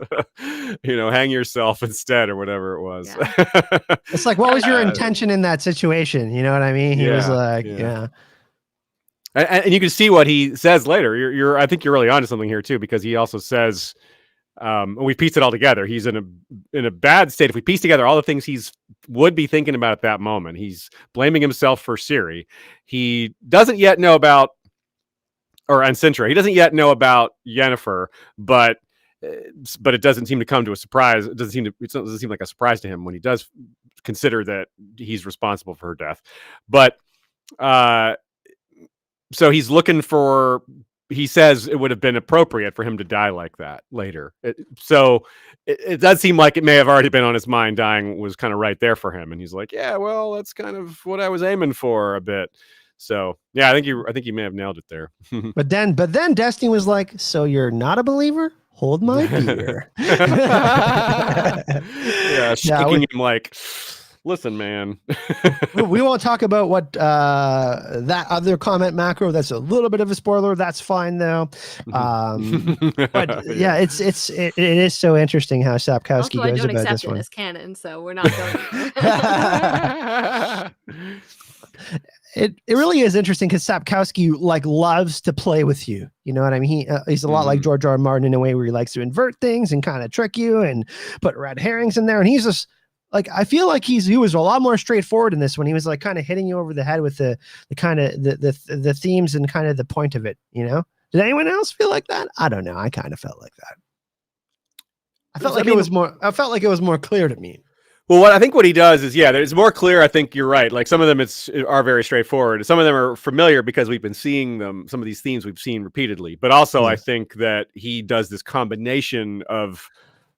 hang yourself instead or whatever it was. It's like, what was your intention in that situation? You know what I mean? He was like, and you can see what he says later. I think you're really onto something here too, because he also says, we pieced it all together. He's in a bad state. If we piece together all the things would be thinking about at that moment, he's blaming himself for Ciri. He doesn't yet know about, and Sintra. He doesn't yet know about Yennefer, but it doesn't seem to come to a surprise. It doesn't seem like a surprise to him when he does consider that he's responsible for her death. But so he's looking for. He says it would have been appropriate for him to die like that later. So it does seem like it may have already been on his mind. Dying was kind of right there for him, and he's like, "Yeah, well, that's kind of what I was aiming for a bit." So yeah, I think you may have nailed it there. But then Destiny was like, "So you're not a believer? Hold my beer." Shaking him like, listen, man. We won't talk about what that other comment macro. That's a little bit of a spoiler. That's fine though. But yeah, it is so interesting how Sapkowski also, goes about this one. As canon, so we're not going. It really is interesting because Sapkowski like loves to play with you. You know what I mean? He's a lot like George R. R. Martin in a way where he likes to invert things and kind of trick you and put red herrings in there. And he's just like, I feel like he was a lot more straightforward in this one. He was like kind of hitting you over the head with the kind of the themes and kind of the point of it. Did anyone else feel like that? I don't know. I kind of felt like that. I felt like it was more clear to me. Well, I think what he does is, it's more clear. I think you're right. Like, some of them are very straightforward. Some of them are familiar because we've been seeing them. Some of these themes we've seen repeatedly. But also, I think that he does this combination of,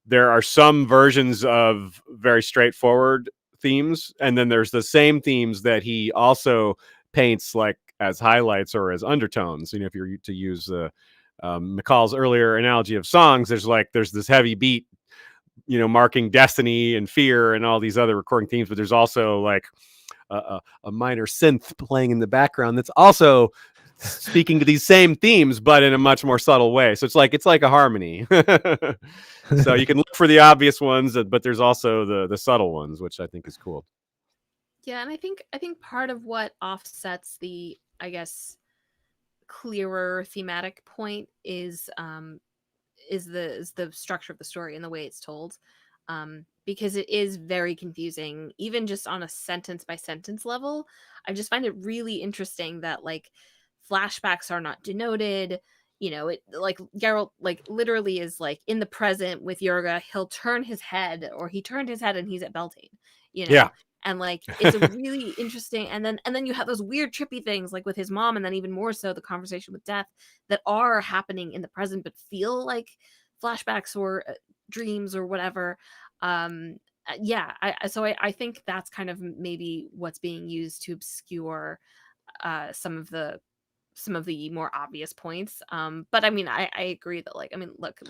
there are some versions of very straightforward themes, and then there's the same themes that he also paints like as highlights or as undertones. If you're to use Michal's earlier analogy of songs, there's this heavy beat, marking destiny and fear and all these other recurring themes, but there's also like a minor synth playing in the background that's also speaking to these same themes, but in a much more subtle way. So it's like a harmony. So you can look for the obvious ones, but there's also the subtle ones, which I think is cool. Yeah, and I think part of what offsets the, I guess, clearer thematic point is the structure of the story and the way it's told, because it is very confusing, even just on a sentence by sentence level. I just find it really interesting that like flashbacks are not denoted. It like Geralt like literally is like in the present with Yerga. He'll turn his head, or he turned his head and he's at Beltane. Yeah. And like it's a really interesting, and then you have those weird trippy things like with his mom, and then even more so the conversation with Death that are happening in the present but feel like flashbacks or dreams or whatever. I think that's kind of maybe what's being used to obscure some of the some of the more obvious points. But I mean, I agree that, like, I mean, look,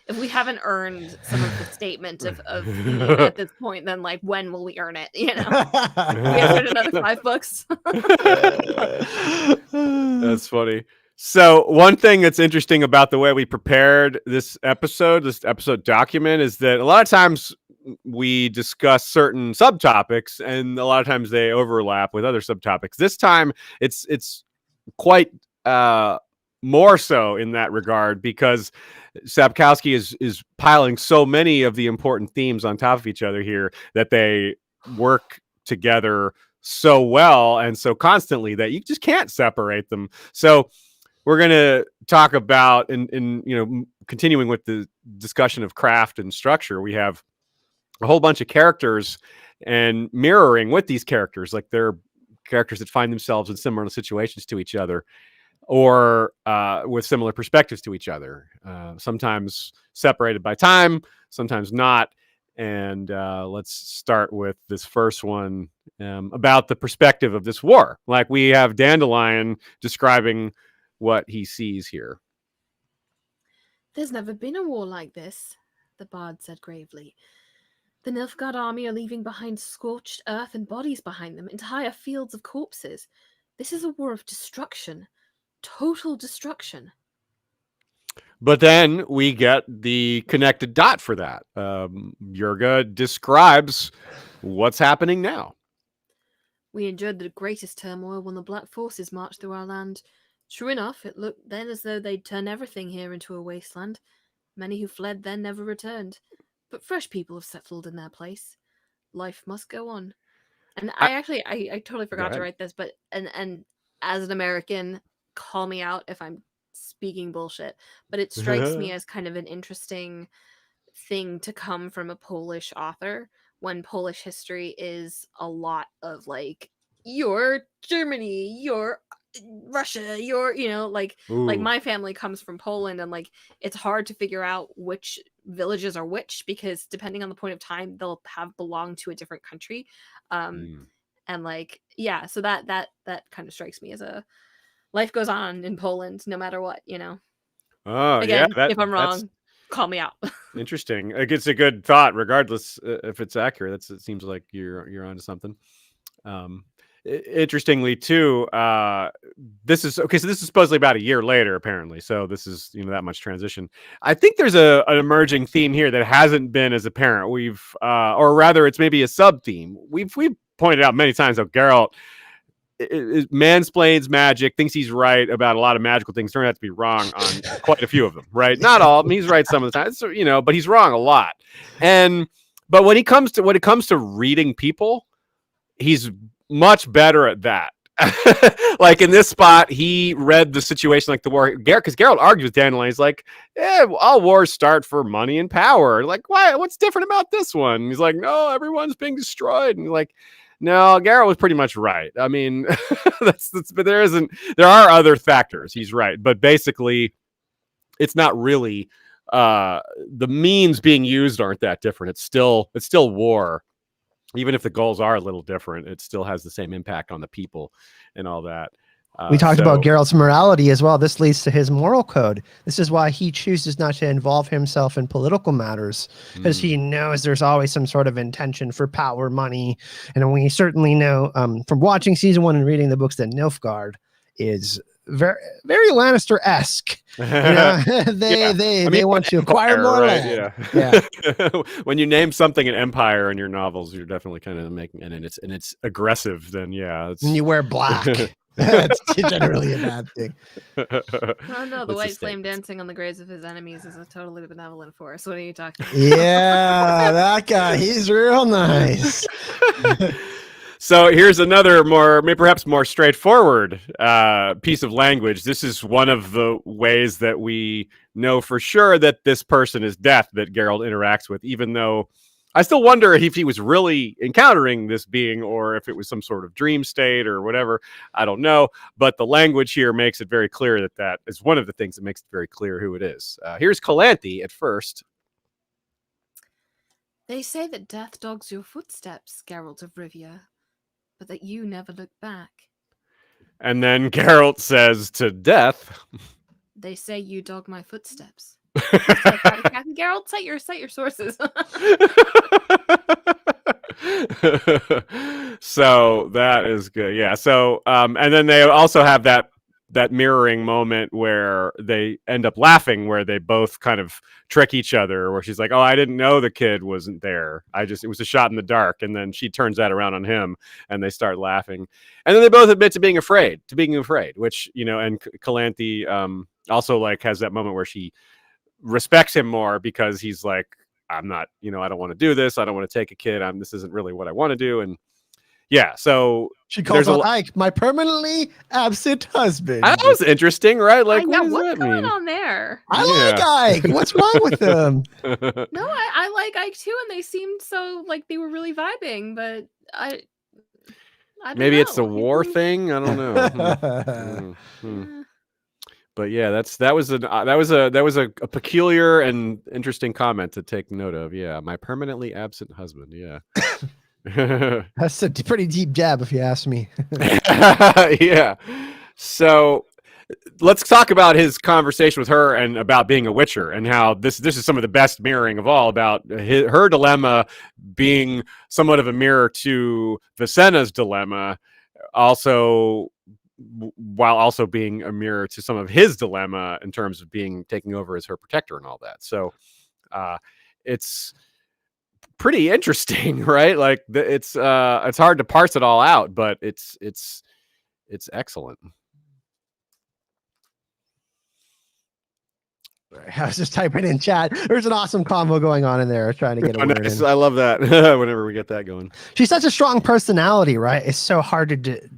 if we haven't earned some of the statement of theme at this point, then like, when will we earn it? You know, we have to read another 5 books. That's funny. So one thing that's interesting about the way we prepared this episode document, is that a lot of times we discuss certain subtopics, and a lot of times they overlap with other subtopics. This time it's quite more so in that regard, because Sapkowski is piling so many of the important themes on top of each other here that they work together so well and so constantly that you just can't separate them. So we're going to talk about, in continuing with the discussion of craft and structure, we have a whole bunch of characters and mirroring with these characters, like they're characters that find themselves in similar situations to each other, or with similar perspectives to each other, sometimes separated by time, sometimes not. And let's start with this first one, about the perspective of this war. Like, we have Dandelion describing what he sees here. There's never been a war like this, the bard said gravely. The Nilfgaard army are leaving behind scorched earth and bodies behind them, entire fields of corpses. This is a war of destruction. Total destruction. But then we get the connected dot for that. Jurga describes what's happening now. We endured the greatest turmoil when the Black Forces marched through our land. True enough, it looked then as though they'd turn everything here into a wasteland. Many who fled then never returned. But fresh people have settled in their place. Life must go on. And I totally forgot to write this, but and as an American, call me out if I'm speaking bullshit, but it strikes me as kind of an interesting thing to come from a Polish author, when Polish history is a lot of like, you're Germany, you're Russia, you're, like my family comes from Poland, and like it's hard to figure out which villages are which, because depending on the point of time they'll have belonged to a different country. And like, yeah, so that kind of strikes me as a life goes on in Poland no matter what. Oh, again, yeah, if I'm wrong, call me out. Interesting. It's a good thought, regardless if it's accurate. It seems like you're onto something. Interestingly, too, this is okay. So this is supposedly about a year later, apparently. So this is that much transition. I think there's an emerging theme here that hasn't been as apparent. We've, or rather, it's maybe a sub theme. We've pointed out many times how Geralt mansplains magic, thinks he's right about a lot of magical things, turn out to be wrong on quite a few of them, right? Not all of them. He's right some of the time, so, but he's wrong a lot. But when it comes to reading people, he's much better at that. Like in this spot, he read the situation like the war, because Geralt argues with Dandelion. He's like, all wars start for money and power. Like, why? What's different about this one? And he's like, no, everyone's being destroyed. And he's like, no, Geralt was pretty much right. I mean, but there are other factors. He's right. But basically, it's not really, the means being used aren't that different. It's still war. Even if the goals are a little different, it still has the same impact on the people and all that. We talked about Geralt's morality as well. This leads to his moral code. This is why he chooses not to involve himself in political matters, because he knows there's always some sort of intention for power, money. And we certainly know from watching season 1 and reading the books that Nilfgaard is very, very Lannister-esque. They want to acquire more land. Yeah. When you name something an empire in your novels, you're definitely kind of making, and it's aggressive. Then and you wear black. That's generally a bad thing. Oh no, the white flame dancing on the graves of his enemies is a totally benevolent force. What are you talking about? Yeah, that guy, he's real nice. So here's another perhaps more straightforward piece of language. This is one of the ways that we know for sure that this person is death that Geralt interacts with, even though I still wonder if he was really encountering this being or if it was some sort of dream state or whatever. I don't know. But the language here makes it very clear that is one of the things that makes it very clear who it is. Here's Calanthe at first. They say that death dogs your footsteps, Geralt of Rivia, but that you never look back. And then Geralt says to Death, They say you dog my footsteps. Captain Geralt, cite your sources. So that is good. Yeah. So and then they also have that mirroring moment where they end up laughing, where they both kind of trick each other, where she's like, "Oh, I didn't know the kid wasn't there. It was a shot in the dark." And then she turns that around on him and they start laughing. And then they both admit to being afraid, which, and Calanthe also like has that moment where she respects him more because he's like, I'm not, I don't want to do this. I don't want to take a kid. This isn't really what I want to do. And yeah, so she calls out Ike my permanently absent husband. That was interesting, right? Like, what's that going mean? on there? I like Ike. What's wrong with him? No, I like Ike too, and they seemed so like they were really vibing, but I don't maybe know. It's a war thing. I don't know. But yeah, that was a peculiar and interesting comment to take note of. Yeah, my permanently absent husband. Yeah. That's a pretty deep jab, if you ask me. Yeah. So let's talk about his conversation with her and about being a Witcher, and how this is some of the best mirroring of all, about her dilemma being somewhat of a mirror to Vicenna's dilemma, also while also being a mirror to some of his dilemma in terms of taking over as her protector and all that. So it's pretty interesting, right? Like it's hard to parse it all out, but it's excellent. I was just typing in chat. There's an awesome combo going on in there, trying to get a word in. I love that. Whenever we get that going, she's such a strong personality, right? It's so hard to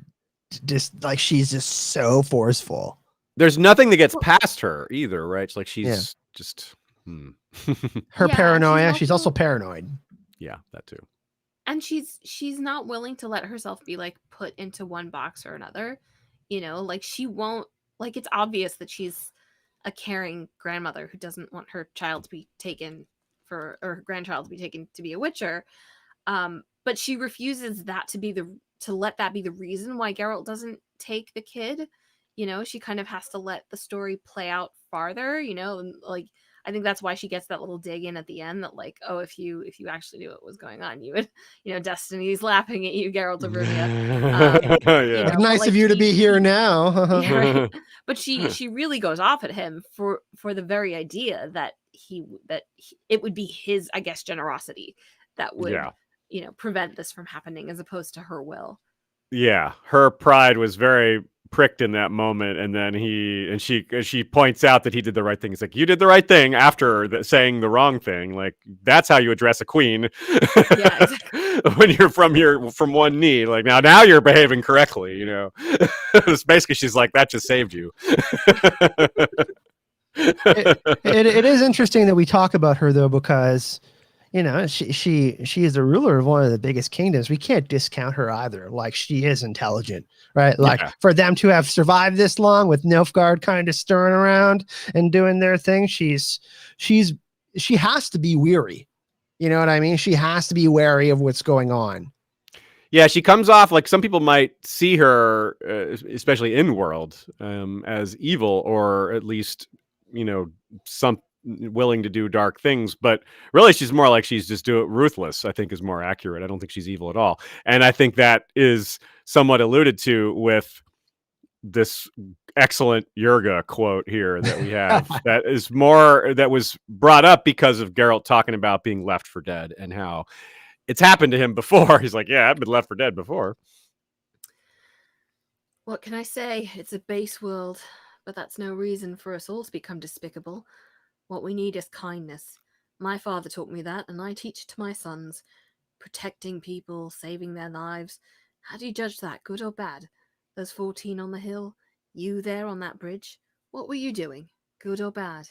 just like, she's just so forceful. There's nothing that gets past her either, right? It's like she's just her paranoia. She's also paranoid. Yeah, that too. And she's not willing to let herself be like put into one box or another. Like she won't, like, it's obvious that she's a caring grandmother who doesn't want her child to be taken or her grandchild to be taken to be a Witcher. But she refuses that to let that be the reason why Geralt doesn't take the kid. She kind of has to let the story play out farther, and like, I think that's why she gets that little dig in at the end that like, oh, if you actually knew what was going on, you would, Destiny's laughing at you, Geralt of Rivia. Yeah. Nice of you to be here now. Yeah, right? But she really goes off at him for the very idea that it would be his, I guess, generosity that would prevent this from happening, as opposed to her will. Yeah, her pride was very pricked in that moment, and then she points out that he did the right thing. It's like, you did the right thing after saying the wrong thing. Like, that's how you address a queen. Yeah, exactly. When you're from one knee, like, now you're behaving correctly. It's basically, she's like, that just saved you. It is interesting that we talk about her, though, because she is the ruler of one of the biggest kingdoms. We can't discount her either. Like, she is intelligent, right? Like, for them to have survived this long with Nilfgaard kind of stirring around and doing their thing, she has to be weary. You know what I mean? She has to be wary of what's going on. Yeah, she comes off like, some people might see her, especially in world, as evil, or at least, some willing to do dark things, but really she's more like, she's just ruthless, I think is more accurate. I don't think she's evil at all. And I think that is somewhat alluded to with this excellent Yerga quote here that we have. that was brought up because of Geralt talking about being left for dead and how it's happened to him before. He's like, yeah, I've been left for dead before. What can I say? It's a base world, but that's no reason for us all to become despicable. What we need is kindness. My father taught me that, and I teach it to my sons. Protecting people, saving their lives. How do you judge that, good or bad? Those 14 on the hill, you there on that bridge, what were you doing, good or bad?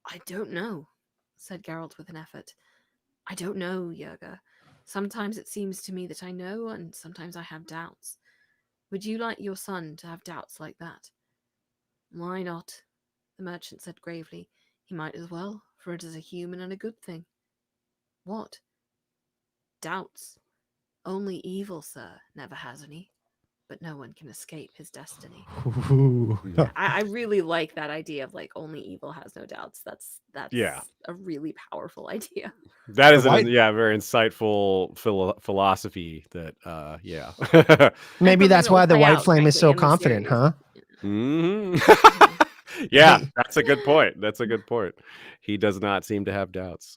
I don't know, said Geralt with an effort. I don't know, Yerga. Sometimes it seems to me that I know, and sometimes I have doubts. Would you like your son to have doubts like that? Why not? The merchant said gravely. He might as well, for it is a human and a good thing. What? Doubts. Only evil, sir, never has any. but no one can escape his destiny. Ooh. I really like that idea of like only evil has no doubts. That's Yeah. a really powerful idea. That is White- very insightful philosophy that Maybe something that's that will why the play White out, Flame is frankly, so in the confident, series. huh? Mhm. Yeah, Hey. that's a good point. That's a good point. He does not seem to have doubts.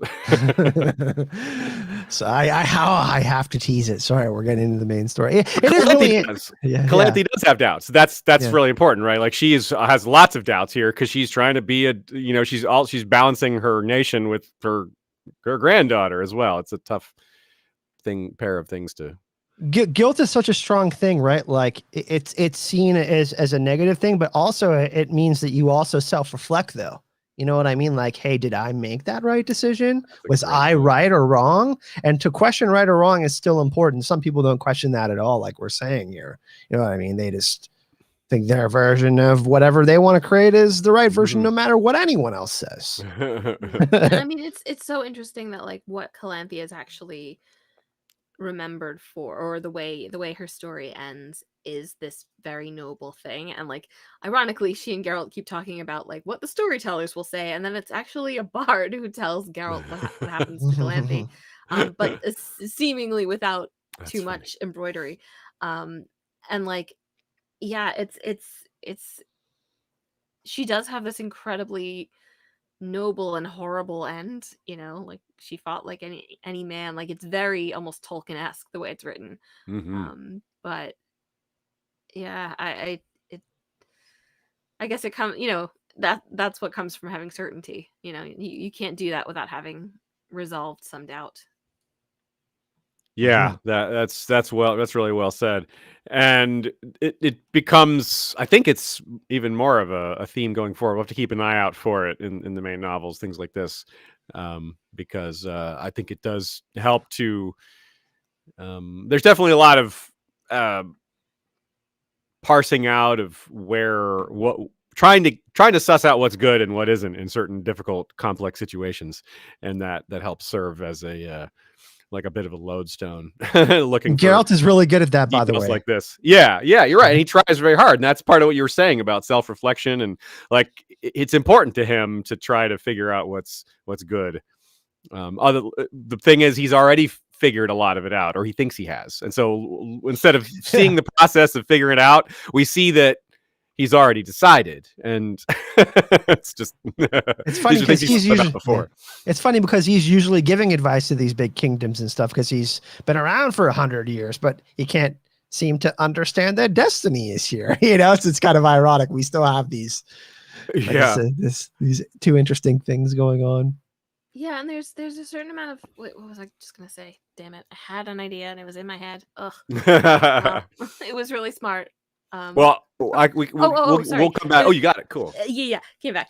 So I have to tease it. Sorry, we're getting into the main story. It is Calanthe really does. yeah, Calanthe does have doubts. That's Yeah. really important, right? Like has lots of doubts here because she's trying to be she's balancing her nation with her granddaughter as well. It's a tough pair of things to. Guilt is such a strong thing, right? Like it's seen as a negative thing, but also it means that you also self-reflect, though. You know what I mean? Like, hey, did I make that right decision? Was I right or wrong? And to question right or wrong is still important. Some people don't question that at all, like we're saying here. You know what I mean? They just think their version of whatever they want to create is the right version, no matter what anyone else says. I mean, it's so interesting that like what Calanthe is actually remembered for, or the way her story ends, is this very noble thing. And like ironically, she and Geralt keep talking about like what the storytellers will say, and then it's actually a bard who tells Geralt what happens to Calanthe, but seemingly without too much embroidery. And like, yeah, it's she does have this incredibly noble and horrible end, you know, like she fought like any man. Like it's very almost Tolkien-esque the way it's written. But yeah, I guess it comes, you know, that's what comes from having certainty. You know, you can't do that without having resolved some doubt. Yeah, that's really well said. And it becomes, I think it's even more of a theme going forward. We'll have to keep an eye out for it in the main novels, things like this, because I think it does help to. There's definitely a lot of parsing out of trying to suss out what's good and what isn't in certain difficult, complex situations, and that helps serve as a like a bit of a lodestone. Geralt is really good at that, by the way. Like this, yeah, you're right. And he tries very hard, and that's part of what you were saying about self-reflection, and like it's important to him to try to figure out what's good. The thing is, he's already figured a lot of it out, or he thinks he has, and so instead of seeing the process of figuring it out, we see that he's already decided, and it's just it's funny because he's usually it's funny because he's usually giving advice to these big kingdoms and stuff because he's been around for 100 years, but he can't seem to understand that destiny is here. You know, it's kind of ironic. We still have these, these two interesting things going on. Yeah, and there's a certain amount of what was I just gonna say? Damn it! I had an idea and it was in my head. Ugh, it was really smart. We'll come back. Oh, you got it. Cool. Yeah, came back.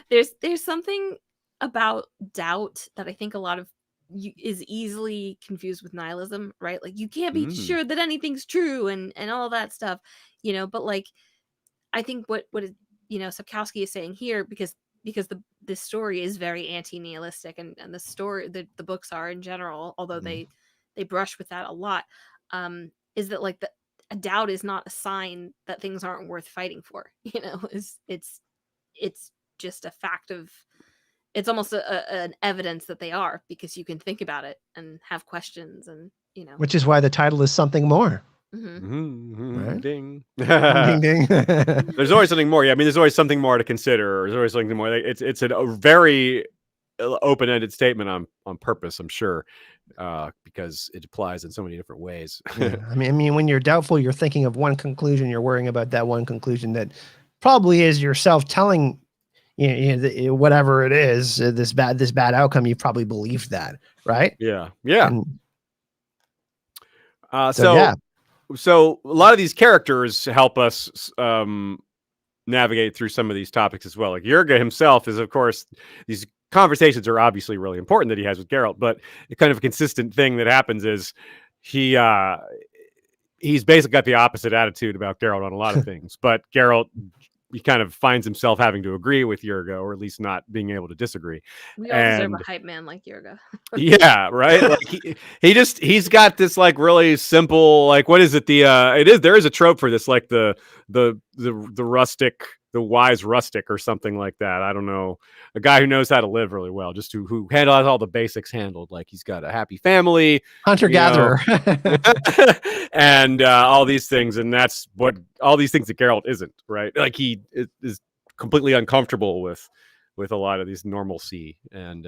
There's something about doubt that I think a lot of is easily confused with nihilism, right? Like you can't be sure that anything's true and all that stuff, you know. But like, I think what you know Sapkowski is saying here, because this story is very anti-nihilistic, and the story the books are in general, although they brush with that a lot, is that like a doubt is not a sign that things aren't worth fighting for. You know, it's just a fact of, it's almost an evidence that they are, because you can think about it and have questions, and you know, which is why the title is Something More. Right? Ding. Ding ding. There's always something more. Yeah, I mean, there's always something more to consider. There's always something more. It's a very open-ended statement on purpose, I'm sure, because it applies in so many different ways. Yeah. I mean, when you're doubtful, you're thinking of one conclusion. You're worrying about that one conclusion that probably is yourself telling you know, whatever it is, this bad outcome. You probably believed that, right? Yeah. And, so a lot of these characters help us navigate through some of these topics as well. Like Yerga himself is, of course, these conversations are obviously really important that he has with Geralt, but the kind of consistent thing that happens is he's basically got the opposite attitude about Geralt on a lot of things. But Geralt he kind of finds himself having to agree with Yurga, or at least not being able to disagree. We all deserve And a hype man like Yurga. yeah, right. Like he's got this like really simple, like, what is it? There is a trope for this, like the rustic, the wise rustic or something like that. I don't know. A guy who knows how to live really well, just who handles all the basics handled. Like he's got a happy family, Hunter-gatherer. and all these things. And that's what all these things that Geralt isn't, right? Like he is completely uncomfortable with a lot of these normalcy, and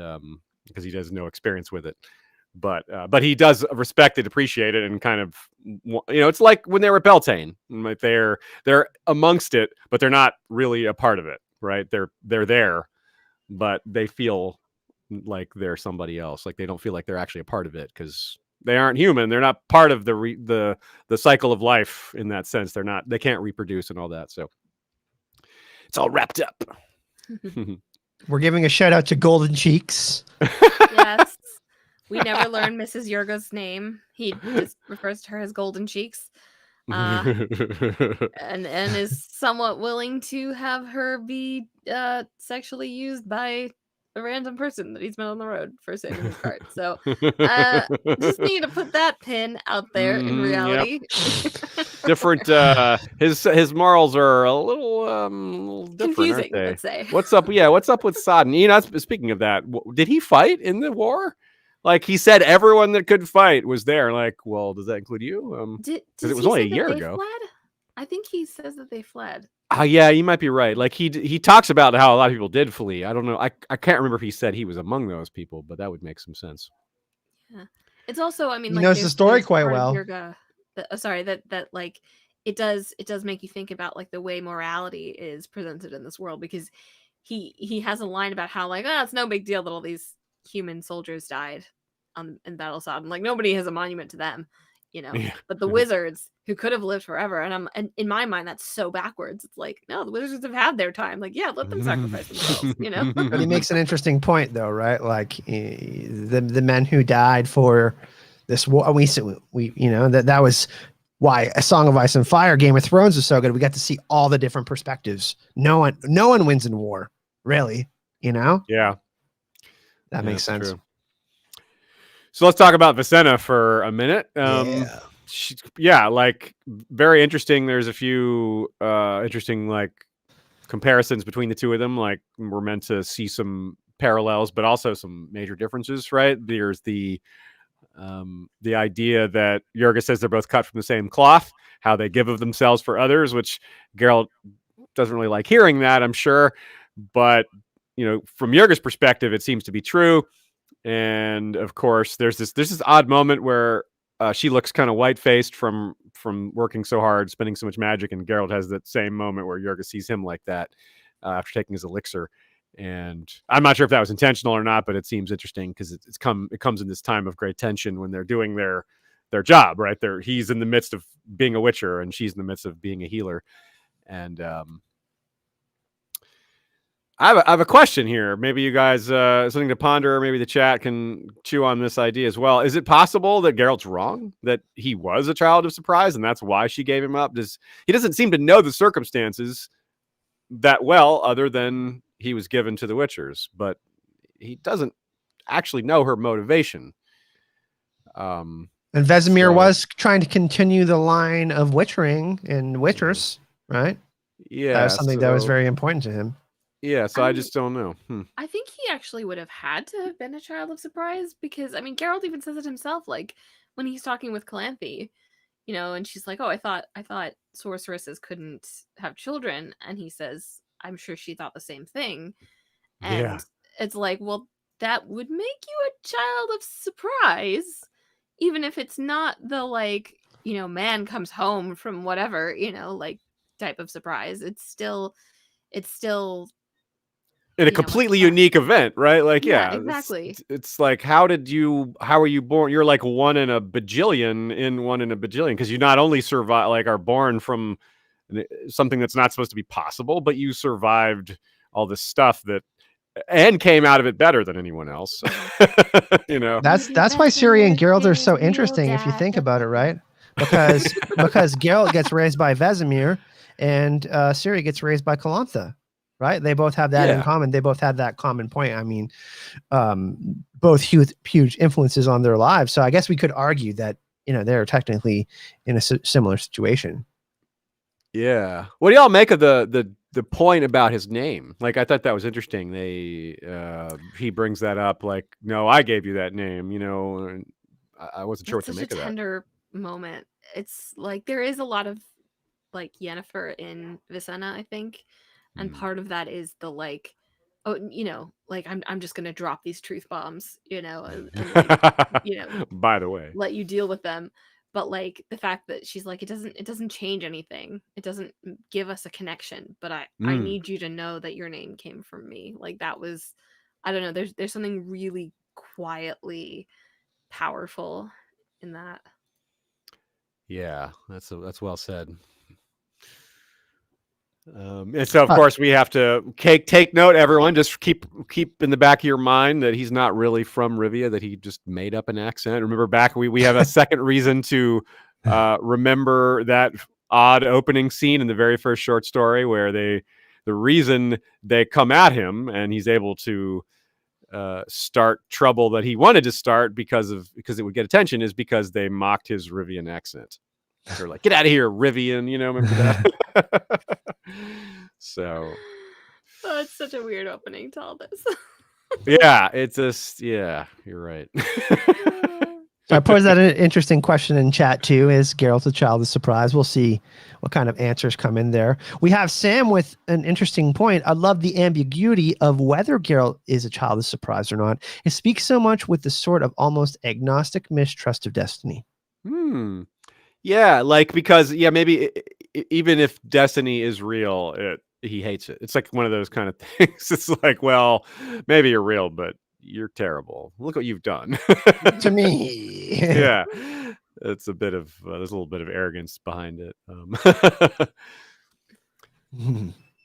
because he has no experience with it. But he does respect it, appreciate it, and kind of, it's like when they were Beltane, like they're amongst it, but they're not really a part of it, right? They're there, but they feel like they're somebody else. Like they don't feel like they're actually a part of it because they aren't human. They're not part of the cycle of life in that sense. They can't reproduce and all that. So it's all wrapped up. We're giving a shout out to Golden Cheeks. Yes. We never learn Mrs. Yurga's name. He just refers to her as Golden Cheeks. And is somewhat willing to have her be sexually used by a random person that he's met on the road for saving his cart. So just need to put that pin out there in reality. Yep. Different. His morals are a little different, Confusing, aren't they? let's say. What's up? Yeah, what's up with Sodden? Speaking of that, did he fight in the war? Like he said, everyone that could fight was there. Like, well, does that include you? Because it was only a year ago. Fled? I think he says that they fled. Yeah, you might be right. Like he talks about how a lot of people did flee. I don't know. I can't remember if he said he was among those people, but that would make some sense. Yeah, it's also, I mean, he knows the story quite well. That like it does make you think about like the way morality is presented in this world, because he has a line about how like, it's no big deal that all these human soldiers died in Battle of Sodden. Like nobody has a monument to them, Yeah. But the wizards who could have lived forever, and in my mind that's so backwards. It's like, no, the wizards have had their time. Like, yeah, let them sacrifice themselves. But he makes an interesting point though, right? Like the men who died for this war, we that was why A Song of Ice and Fire, Game of Thrones was so good. We got to see all the different perspectives. No one wins in war, really. Yeah. That makes sense. True. So let's talk about Vicenna for a minute. Like very interesting. There's a few interesting like comparisons between the two of them. Like we're meant to see some parallels, but also some major differences, right? There's the idea that Yurga says they're both cut from the same cloth, how they give of themselves for others, which Geralt doesn't really like hearing that, I'm sure. But from Yurga's perspective, it seems to be true. And of course, there's this odd moment where she looks kind of white-faced from working so hard, spending so much magic, and Geralt has that same moment where Yurga sees him like that after taking his elixir. And I'm not sure if that was intentional or not, but it seems interesting because it comes in this time of great tension when they're doing their job, right? He's in the midst of being a witcher, and she's in the midst of being a healer. And I have a question here. Maybe you guys something to ponder, or maybe the chat can chew on this idea as well. Is it possible that Geralt's wrong, that he was a child of surprise and that's why she gave him up? He doesn't seem to know the circumstances that well, other than he was given to the Witchers, but he doesn't actually know her motivation. And Vesemir was trying to continue the line of witchering and Witchers, right? Yeah, that was something that was very important to him. Yeah, so I just don't know. I think he actually would have had to have been a child of surprise, because I mean, Geralt even says it himself, like when he's talking with Calanthe, and she's like, "Oh, I thought sorceresses couldn't have children," and he says, "I'm sure she thought the same thing." And it's like, well, that would make you a child of surprise, even if it's not the like, man comes home from whatever, like type of surprise. It's still in a completely unique event, right? Like, yeah, exactly. It's like, how are you born? You're like one in a bajillion, because you not only survive, like are born from something that's not supposed to be possible, but you survived all this stuff and came out of it better than anyone else. That's why Siri and Geralt are so interesting if you think about it, right? Because Geralt gets raised by Vesemir, and Ciri gets raised by Calantha, right? They both have that in Yeah. common. They both had that common point. I mean, both huge influences on their lives. So I guess we could argue that, they're technically in a similar situation. Yeah. What do y'all make of the point about his name? Like, I thought that was interesting. He brings that up, like, no, I gave you that name, and I wasn't sure what It's to such a make of that. tender moment. It's like there is a lot of like Yennefer in Vicenna, I think. And part of that is the like, oh, like I'm just gonna drop these truth bombs, and like, By the way. let you deal with them. But like the fact that she's like, it doesn't change anything. It doesn't give us a connection, but I Mm. need you to know that your name came from me. Like that was, I don't know, there's something really quietly powerful in that. Yeah, that's well said. And so, of course, we have to take note, everyone. Just keep in the back of your mind that he's not really from Rivia, that he just made up an accent. Remember back, we have a second reason to remember that odd opening scene in the very first short story where the reason they come at him and he's able to start trouble that he wanted to start because it would get attention is because they mocked his Rivian accent. They're like, "Get out of here, Rivian!" Remember that? So, Oh, it's such a weird opening to all this. yeah, it's just, yeah, you're right. So I posed that an interesting question in chat too. Is Geralt a child of surprise? We'll see what kind of answers come in there. We have Sam with an interesting point. I love the ambiguity of whether Geralt is a child of surprise or not. It speaks so much with the sort of almost agnostic mistrust of destiny. Yeah, like, because maybe even if destiny is real, he hates it. It's like one of those kind of things. It's like, well, maybe you're real, but you're terrible. Look what you've done To me. Yeah, it's a bit of there's a little bit of arrogance behind it.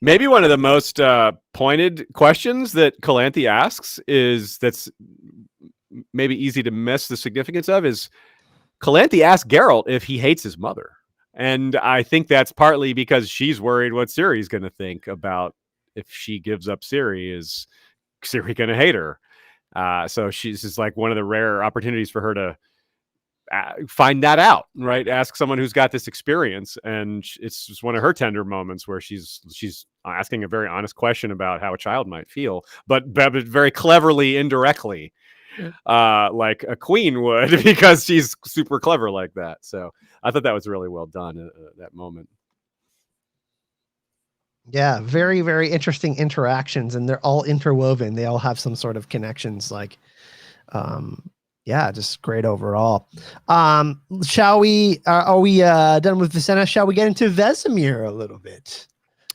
Maybe one of the most pointed questions that Calanthe asks that's maybe easy to miss the significance of is Calanthe asks Geralt if he hates his mother. And I think that's partly because she's worried what Ciri's going to think about if she gives up Ciri. Is Ciri going to hate her? So she's just like one of the rare opportunities for her to find that out, right? Ask someone who's got this experience. And it's just one of her tender moments where she's asking a very honest question about how a child might feel, but very cleverly, indirectly, like a queen would, because she's super clever like that. So I thought that was really well done, that moment. Yeah, very, very interesting interactions, and they're all interwoven. They all have some sort of connections. Like, yeah, just great overall. Shall we? Are we done with Vicenna? Shall we get into Vesemir a little bit?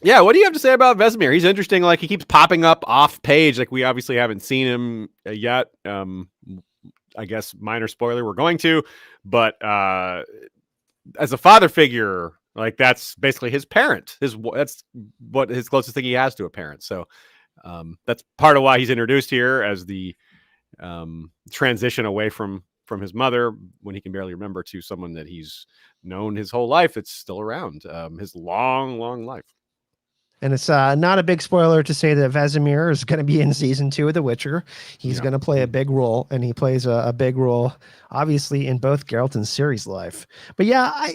Yeah, what do you have to say about Vesemir? He's interesting. Like, he keeps popping up off page. Like, we obviously haven't seen him yet. I guess minor spoiler, we're going to, but as a father figure, like, that's basically his parent. That's what his closest thing he has to a parent. So that's part of why he's introduced here as the transition away from his mother when he can barely remember to someone that he's known his whole life. It's still around, his long life. And it's not a big spoiler to say that Vesemir is going to be in season 2 of The Witcher. He's going to play a big role, and he plays a big role, obviously, in both Geralt and Ciri's life. But yeah,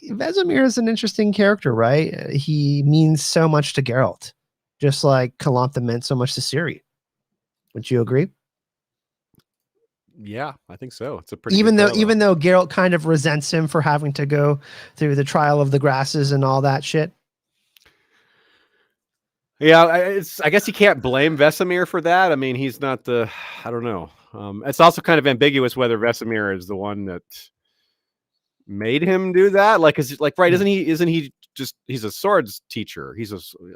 Vesemir is an interesting character, right? He means so much to Geralt, just like Calanthe meant so much to Ciri. Would you agree? Yeah, I think so. It's a pretty even though Geralt kind of resents him for having to go through the trial of the grasses and all that shit. Yeah, I guess you can't blame Vesemir for that. I mean, he's not I don't know. It's also kind of ambiguous whether Vesemir is the one that made him do that. Like, right? Isn't he just, he's a swords teacher? He's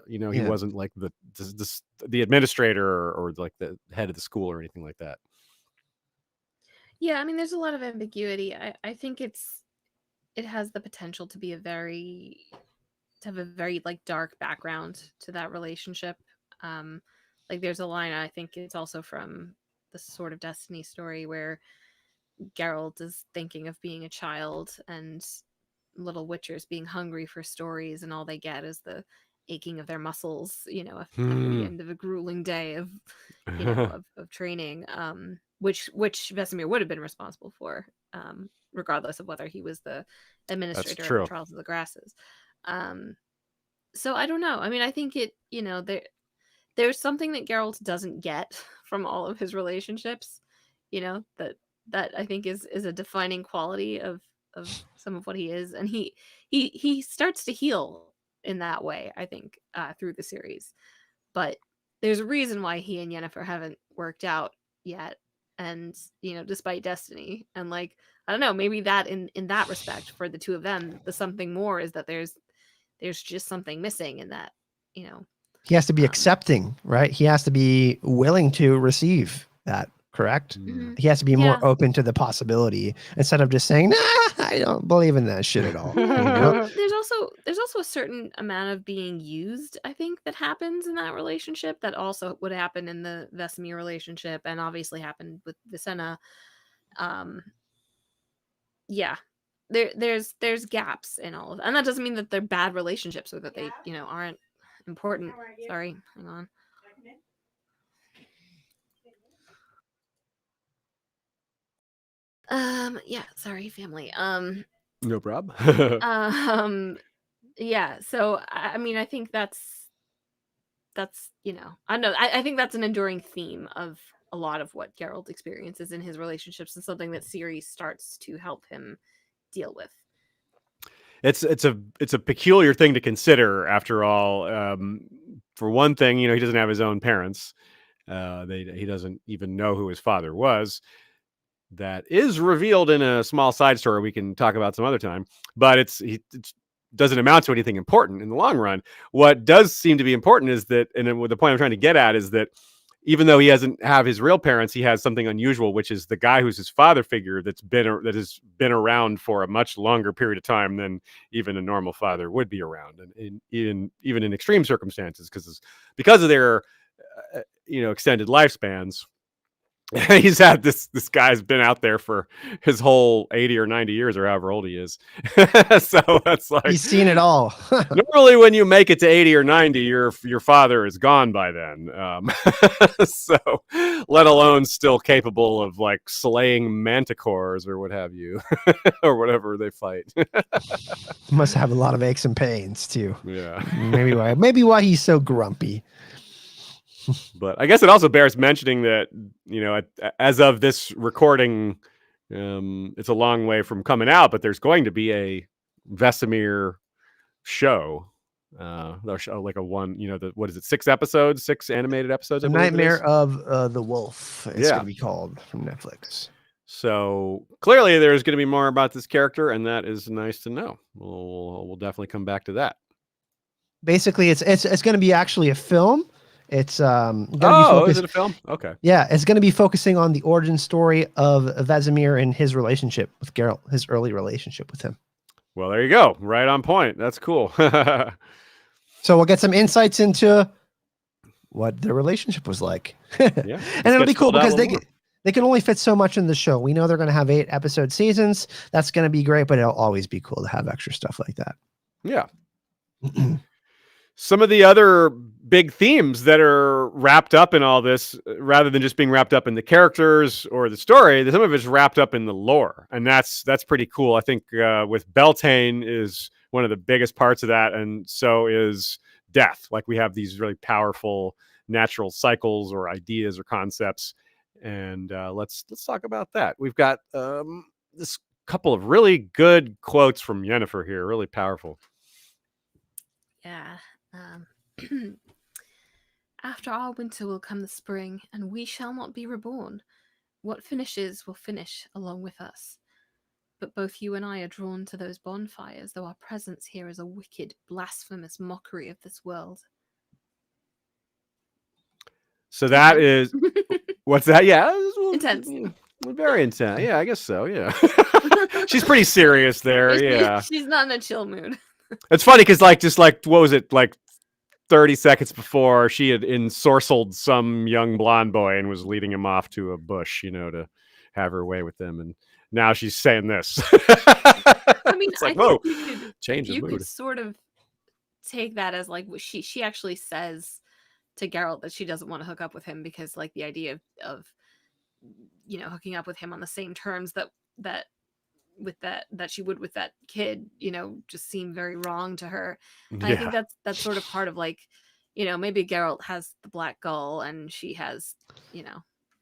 he wasn't like the administrator or like the head of the school or anything like that. Yeah, I mean, there's a lot of ambiguity. I think it has the potential to be have a very like dark background to that relationship. Like, there's a line, I think it's also from the Sword of Destiny story, where Geralt is thinking of being a child, and little witchers being hungry for stories, and all they get is the aching of their muscles, after the end of a grueling day of of training, which Vesemir would have been responsible for, regardless of whether he was the administrator of the Trials of the Grasses. So I don't know. I mean, I think there's something that Geralt doesn't get from all of his relationships, that I think is a defining quality of some of what he is, and he starts to heal in that way, I think, through the series. But there's a reason why he and Yennefer haven't worked out yet, and despite destiny, and I don't know, maybe that in that respect for the two of them, the something more is that there's just something missing in that. He has to be accepting, right? He has to be willing to receive that, correct? Mm-hmm. He has to be more open to the possibility instead of just saying, "Nah, I don't believe in that shit at all." There's also a certain amount of being used, I think, that happens in that relationship that also would happen in the Vesemir relationship, and obviously happened with Vicenna. There's gaps in all of that. And that doesn't mean that they're bad relationships or that they, aren't important. Sorry, hang on. Sorry, family. No problem. So I mean, I think that's I don't know. I think that's an enduring theme of a lot of what Geralt experiences in his relationships, and something that Siri starts to help him deal with. It's a peculiar thing to consider, after all. For one thing, he doesn't have his own parents. He doesn't even know who his father was. That is revealed in a small side story we can talk about some other time, but it doesn't amount to anything important in the long run. What does seem to be important is that, and the point I'm trying to get at is that even though he doesn't have his real parents, he has something unusual, which is the guy who's his father figure that has been around for a much longer period of time than even a normal father would be around, and even in extreme circumstances, because of their extended lifespans. He's had this guy's been out there for his whole 80 or 90 years or however old he is. So that's he's seen it all. Normally when you make it to 80 or 90, your father is gone by then. So let alone still capable of slaying manticores or what have you, or whatever they fight. Must have a lot of aches and pains too. Yeah. Maybe why he's so grumpy. But I guess it also bears mentioning that, as of this recording, it's a long way from coming out, but there's going to be a Vesemir show. They'll show what is it? 6 episodes, 6 animated episodes. The Nightmare of the Wolf. It's going to be called, from Netflix. So clearly there's going to be more about this character, and that is nice to know. We'll definitely come back to that. Basically, it's going to be actually a film. It's is it a film? Okay. Yeah, it's going to be focusing on the origin story of Vesemir and his relationship with Geralt, his early relationship with him. Well, there you go. Right on point. That's cool. So we'll get some insights into what their relationship was like. Yeah, and it'll be cool because they can only fit so much in the show. We know they're going to have 8 episode seasons. That's going to be great, but it'll always be cool to have extra stuff like that. Yeah. Some of the other big themes that are wrapped up in all this, rather than just being wrapped up in the characters or the story, some of it's wrapped up in the lore, and that's pretty cool. I think with Beltane is one of the biggest parts of that, and so is death. We have these really powerful natural cycles or ideas or concepts, and let's talk about that. We've got this couple of really good quotes from Yennefer here, really powerful. Yeah. After our winter will come the spring, and we shall not be reborn. What finishes will finish along with us. But both you and I are drawn to those bonfires, though our presence here is a wicked, blasphemous mockery of this world. So that is... What's that? Yeah. Intense. Very intense. Yeah, I guess so, yeah. She's pretty serious there, yeah. She's not in a chill mood. It's funny because what was it, 30 seconds before, she had ensorcelled some young blonde boy and was leading him off to a bush, to have her way with them. And now she's saying this. I mean, It's like, I think whoa, change of you mood. could sort of take that as like she actually says to Geralt that she doesn't want to hook up with him because like the idea of hooking up with him on the same terms that she would with that kid, just seemed very wrong to her. And I think that's sort of part of like, maybe Geralt has the black gull and she has,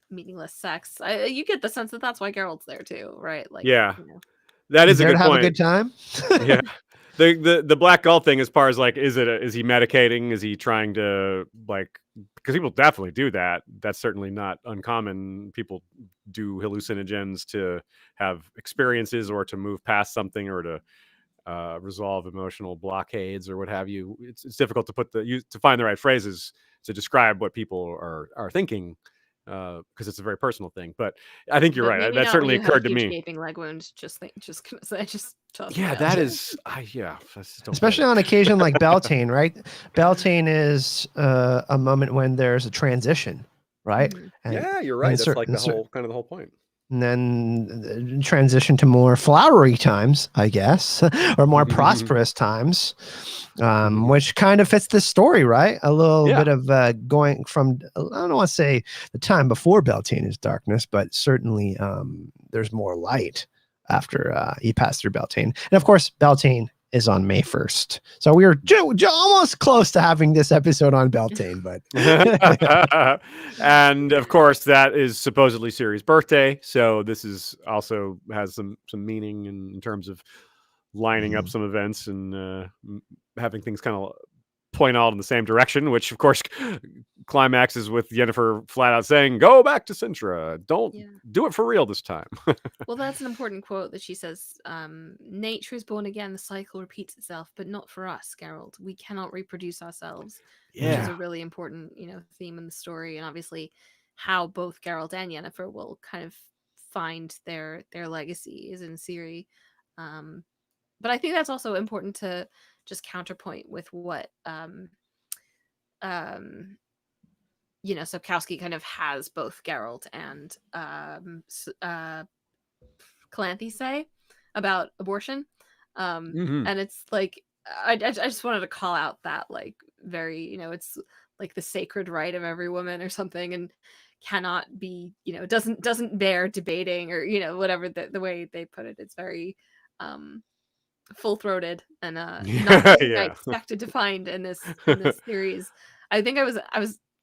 meaningless sex. You get the sense that that's why Geralt's there too, right? Like, that is a there good to have point. a good time. Yeah. The black gull thing, as far as like, is he medicating? Is he trying to like, because people definitely do that. That's certainly not uncommon. People do hallucinogens to have experiences or to move past something or to resolve emotional blockades or what have you. It's difficult to find the right phrases to describe what people are thinking, because it's a very personal thing. But I think you're right. That certainly occurred to me. Gaping leg wound. Yeah, that is. Especially on occasion like Beltane, right? Beltane is a moment when there's a transition, right? Mhm. And, yeah, you're right. That's like the whole point. And then transition to more flowery times, I guess, or more prosperous times, which kind of fits this story, right? A little bit of going from, I don't want to say the time before Beltane is darkness, but certainly there's more light after you pass through Beltane. And of course, Beltane is on May 1st. So we were almost close to having this episode on Beltane, but and of course that is supposedly Ciri's birthday. So this is also has some meaning in terms of lining up some events and having things kind of point all in the same direction, which of course climaxes with Yennefer flat out saying, "Go back to Sintra. Don't do it for real this time." Well, that's an important quote that she says, nature is born again, the cycle repeats itself, but not for us, Geralt. We cannot reproduce ourselves. Which is a really important, theme in the story. And obviously how both Geralt and Yennefer will kind of find their legacy is in Ciri. But I think that's also important to just counterpoint with what Sapkowski kind of has both Geralt and Calanthe say about abortion. And it's like I just wanted to call out that like very, it's like the sacred right of every woman or something, and cannot be, doesn't bear debating or, whatever the way they put it. It's very full-throated and not something I expected to find in this series. I think I was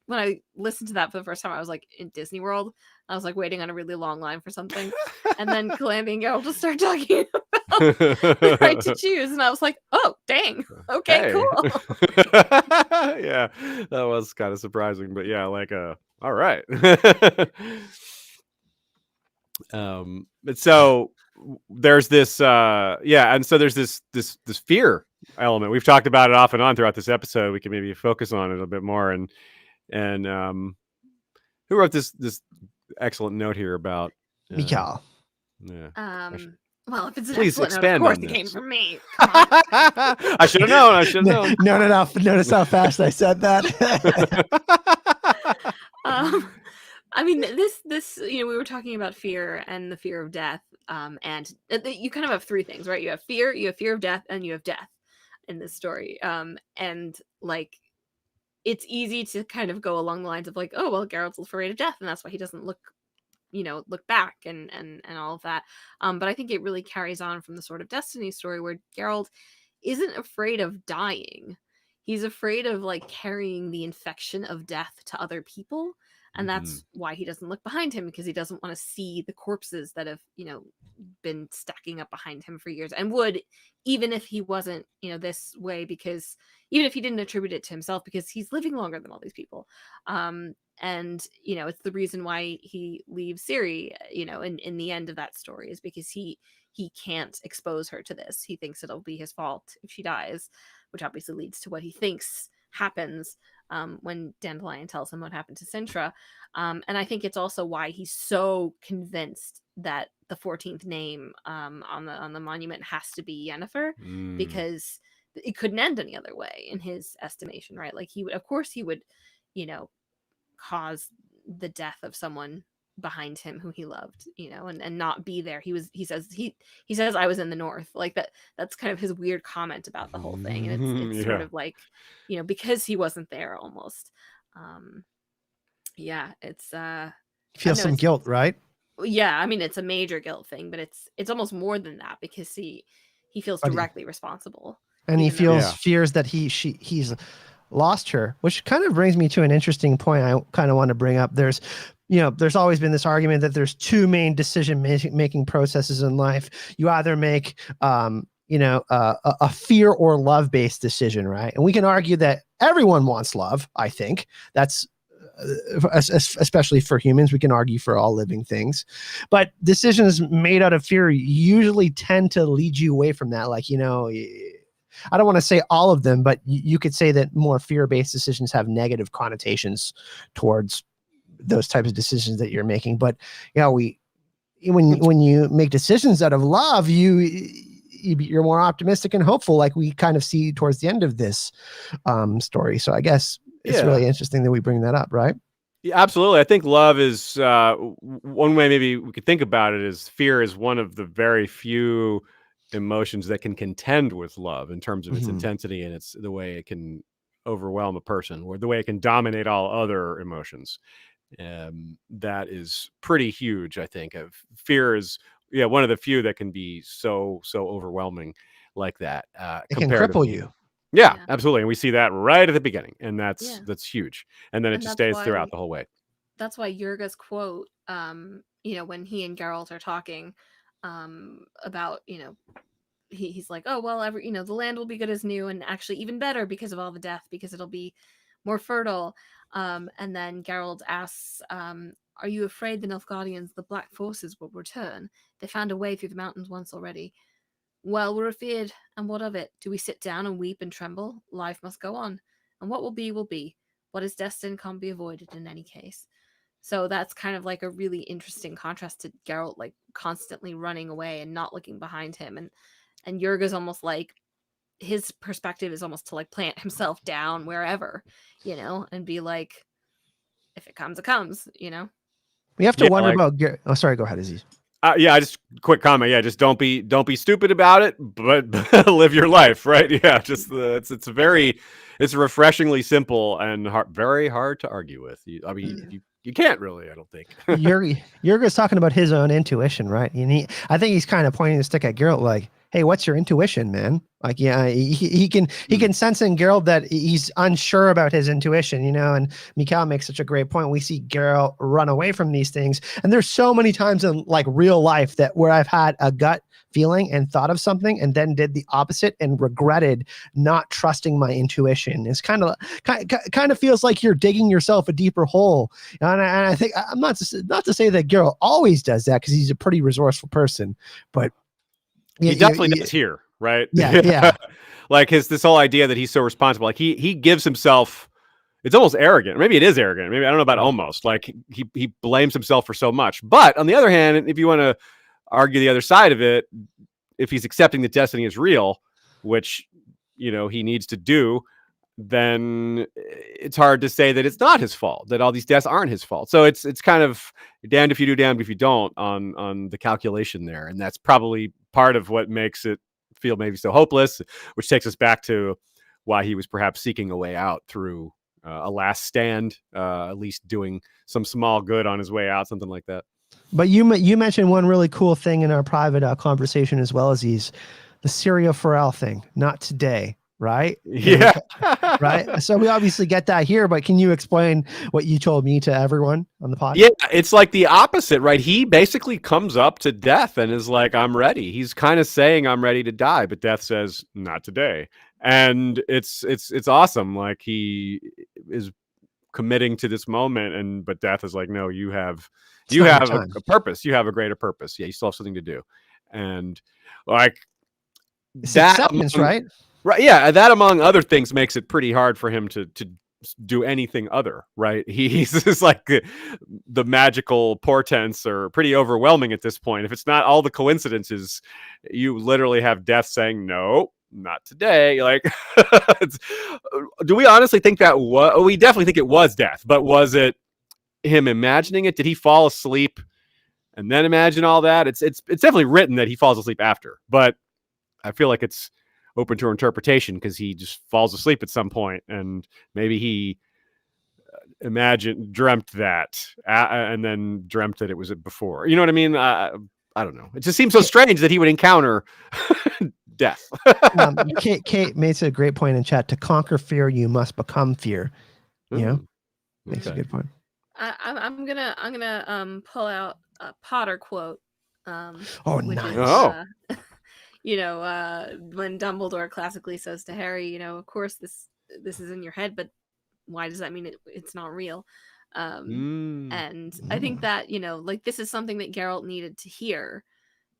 when I listened to that for the first time, I was like in Disney World. I was like waiting on a really long line for something, and then Calanthe and Geralt just start talking about the right to choose, and I was like, "Oh, dang! Okay, cool." Yeah, that was kind of surprising, but yeah, like, all right. But so there's this, and so there's this fear element. We've talked about it off and on throughout this episode. We can maybe focus on it a little bit more, and who wrote this excellent note here about Michal? Well, if it's an please excellent expand note, of course on it this. came from me. I should have known. Notice how fast I said that. I mean, this we were talking about fear and the fear of death, and you kind of have three things, right? You have fear of death, and you have death in this story. And like, it's easy to kind of go along the lines of like, oh well, Geralt's afraid of death, and that's why he doesn't look back and all of that. But I think it really carries on from the Sword of Destiny story, where Geralt isn't afraid of dying. He's afraid of like carrying the infection of death to other people. And that's why he doesn't look behind him, because he doesn't want to see the corpses that have, been stacking up behind him for years, and would, even if he wasn't, this way, because even if he didn't attribute it to himself, because he's living longer than all these people. And, it's the reason why he leaves Ciri, in the end of that story, is because he can't expose her to this. He thinks it'll be his fault if she dies, which obviously leads to what he thinks happens when Dandelion tells him what happened to Sintra. And I think it's also why he's so convinced that the 14th name on the monument has to be Yennefer, because it couldn't end any other way in his estimation, right? Like, he would, of course he would, cause the death of someone behind him who he loved, and not be there. He says I was in the north, like that's kind of his weird comment about the whole thing, and it's sort of like, because he wasn't there almost. It's Feel some guilt, right? Yeah, I mean, it's a major guilt thing, but it's almost more than that, because he feels directly responsible, and he fears that he's lost her, which kind of brings me to an interesting point I kind of want to bring up. There's always been this argument that there's two main decision making processes in life. You either make a fear or love based decision, right? And we can argue that everyone wants love. I think that's especially for humans. We can argue for all living things, but decisions made out of fear usually tend to lead you away from that. Like, I don't want to say all of them, but you could say that more fear-based decisions have negative connotations towards those types of decisions that you're making. But when you make decisions out of love, you're more optimistic and hopeful, like we kind of see towards the end of this story. So I guess it's really interesting that we bring that up, right? Yeah, absolutely. I think love is one way maybe we could think about it is fear is one of the very few emotions that can contend with love in terms of its intensity, and it's the way it can overwhelm a person, or the way it can dominate all other emotions. That is pretty huge. I think fear is one of the few that can be so overwhelming like that. It can cripple you. Yeah, absolutely. And we see that right at the beginning, and that's huge. And then it just stays throughout the whole way. That's why Jurga's quote, when he and Geralt are talking about, he's like, oh, well, the land will be good as new, and actually even better because of all the death, because it'll be more fertile. And then Geralt asks, are you afraid the Nilfgaardians, the Black Forces, will return? They found a way through the mountains once already. Well, we're afeard, and what of it? Do we sit down and weep and tremble? Life must go on, and what will be will be. What is destined can't be avoided in any case. So that's kind of like a really interesting contrast to Geralt, like constantly running away and not looking behind him, and Jurga's almost like, his perspective is almost to like plant himself down wherever, and be like, if it comes, it comes, We have to wonder about. Oh, sorry. Go ahead, Aziz. Just quick comment. Yeah, just don't be stupid about it, but live your life, right? Yeah, just it's refreshingly simple and very hard to argue with. You can't really, I don't think. Jurga's talking about his own intuition, right? And I think he's kind of pointing the stick at Geralt, like, hey, what's your intuition, man? Like, he can sense in Geralt that he's unsure about his intuition, and Michal makes such a great point. We see Geralt run away from these things. And there's so many times in like real life where I've had a gut feeling and thought of something and then did the opposite and regretted not trusting my intuition. It's kind of feels like you're digging yourself a deeper hole. And I think, I'm not to say that Geralt always does that, because he's a pretty resourceful person, but he definitely does here, right? Yeah. Like this whole idea that he's so responsible, like he gives himself, it's almost arrogant. Maybe it is arrogant. Maybe, I don't know about almost, like he blames himself for so much. But on the other hand, if you want to argue the other side of it, if he's accepting that destiny is real, which, he needs to do, then it's hard to say that it's not his fault, that all these deaths aren't his fault. So it's kind of damned if you do, damned if you don't on the calculation there. And that's probably part of what makes it feel maybe so hopeless, which takes us back to why he was perhaps seeking a way out through a last stand, at least doing some small good on his way out, something like that. But you mentioned one really cool thing in our private conversation as well, as the Siri thing. Not today. Right? Yeah. Right. So we obviously get that here, but can you explain what you told me to everyone on the podcast? Yeah, it's like the opposite, right? He basically comes up to death and is like, I'm ready. He's kind of saying, I'm ready to die, but death says, not today. And it's awesome. Like, he is committing to this moment, but death is like, no, you have a purpose. You have a greater purpose. Yeah, you still have something to do. And like it's acceptance, right? Right. Yeah. That, among other things, makes it pretty hard for him to do anything other. Right. He's just like the magical portents are pretty overwhelming at this point. If it's not all the coincidences, you literally have death saying, no, not today. Like, do we honestly think that we definitely think it was death, but was it him imagining it? Did he fall asleep and then imagine all that? It's definitely written that he falls asleep after, but I feel like it's open to interpretation because he just falls asleep at some point, and maybe he dreamt that, and then dreamt that it was before. You know what I mean? I don't know. It just seems so strange that he would encounter death. Kate makes a great point in chat. To conquer fear, you must become fear. You know, makes a good point. I'm gonna pull out a Potter quote. Nice. You know, when Dumbledore classically says to Harry, you know, of course this is in your head, but why does that mean it's not real? And I think that, you know, like, this is something that Geralt needed to hear,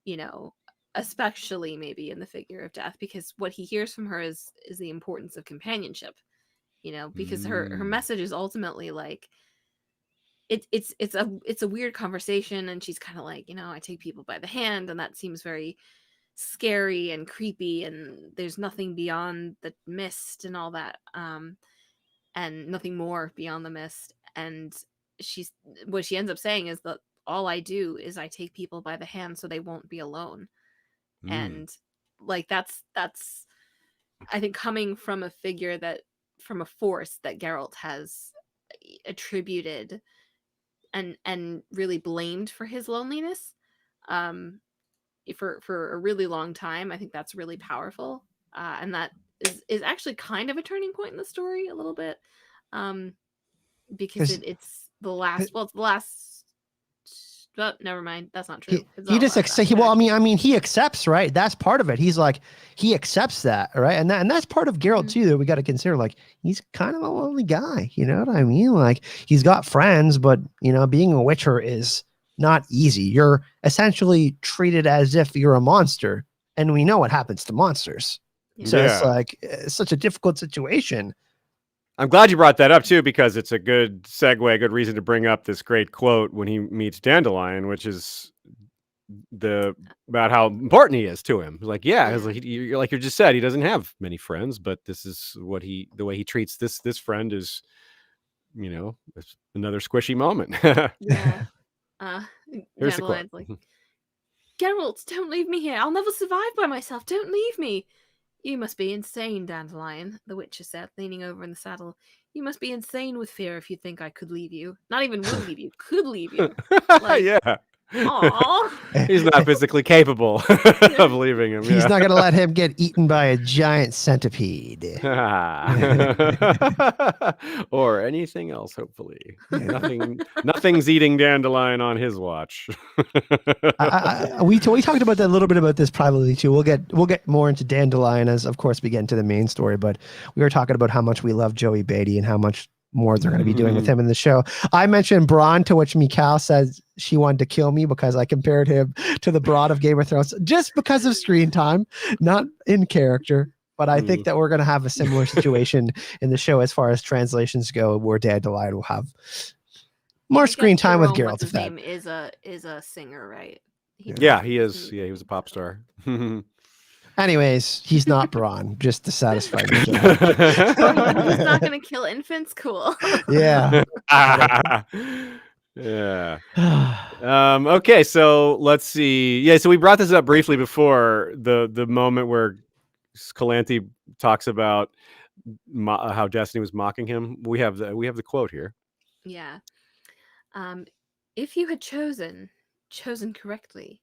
you know, especially maybe in the figure of death, because what he hears from her is the importance of companionship, you know, because her message is ultimately like, it's a weird conversation, and she's kind of like, you know, I take people by the hand, and that seems very scary and creepy, and there's nothing beyond the mist and all that, and nothing more beyond the mist. And what she ends up saying is that all I do is I take people by the hand so they won't be alone. And like, that's I think coming from a figure from a force that Geralt has attributed and really blamed for his loneliness for a really long time. I think that's really powerful, and that is actually kind of a turning point in the story a little bit, because it's the last. Well, it's the last. But never mind, that's not true. He just accepts. Well, I mean, he accepts, right? That's part of it. He's like, he accepts that, right? And that's part of Geralt too, that we got to consider. Like, he's kind of a lonely guy. You know what I mean? Like, he's got friends, but you know, being a Witcher is not easy. You're essentially treated as if you're a monster, and we know what happens to monsters. So it's like, it's such a difficult situation. I'm glad you brought that up too, because it's a good segue, a good reason to bring up this great quote when he meets Dandelion, which is about how important he is to him. Like, like you just said, he doesn't have many friends, but this is the way he treats this friend is, you know, it's another squishy moment. Here's the quote. Like, Geralt, don't leave me here. I'll never survive by myself. Don't leave me. You must be insane, Dandelion, the Witcher said, leaning over in the saddle. You must be insane with fear if you think I could leave you. Not even would leave you, could leave you. Like, yeah. Aww. He's not physically capable of leaving him. He's not going to let him get eaten by a giant centipede. Or anything else, hopefully. Nothing's eating Dandelion on his watch. We talked about that a little bit about this privately too. We'll get more into Dandelion as, of course, we get into the main story, but we were talking about how much we love Joey Beatty and how much more they're going to be doing with him in the show. I mentioned Bronn, to which Michal says she wanted to kill me because I compared him to the Bronn of Game of Thrones just because of screen time, not in character. But I think that we're going to have a similar situation in the show as far as translations go, where Dandelion will have more screen time with Geralt. His name is a singer, right? He is. Yeah, he was a pop star. Anyways, he's not Bronn, just to satisfy me. He's not going to kill infants? Cool. Yeah. Yeah. Okay, so let's see. Yeah, so we brought this up briefly before, the moment where Calanthe talks about how Destiny was mocking him. We have the quote here. Yeah. If you had chosen correctly,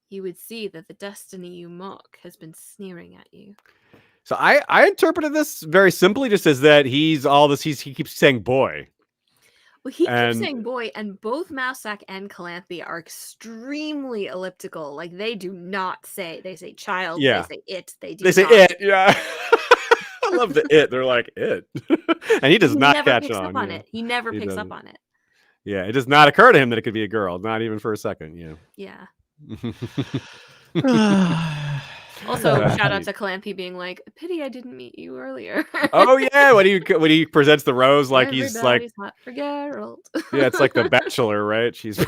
you would see that the destiny you mock has been sneering at you. So I interpreted this very simply, just as that he keeps saying boy. Well, he keeps saying boy, and both Mousak and Calanthe are extremely elliptical. Like, they do not say, they say child, they say it, they say it, yeah. I love the it. They're like, it. And he does not catch on. He never picks up on it. Yeah, it does not occur to him that it could be a girl, not even for a second. Yeah. Also, shout out to Calanthe being like, pity I didn't meet you earlier. Oh yeah, when he presents the rose, like he's like, hot for Geralt. Yeah, it's like The Bachelor, right? She's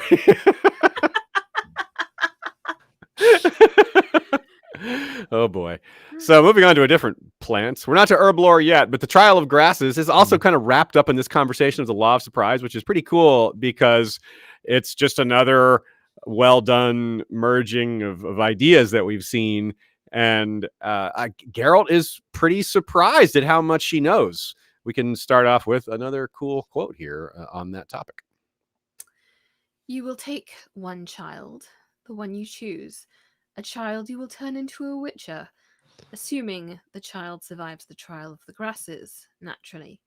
Oh boy. So moving on to a different plant. We're not to herb lore yet, but the trial of grasses is also kind of wrapped up in this conversation of the law of surprise, which is pretty cool because it's just another well done merging of ideas that we've seen. And Geralt is pretty surprised at how much she knows. We can start off with another cool quote here on that topic. You will take one child, the one you choose, a child you will turn into a witcher, assuming the child survives the trial of the grasses, naturally.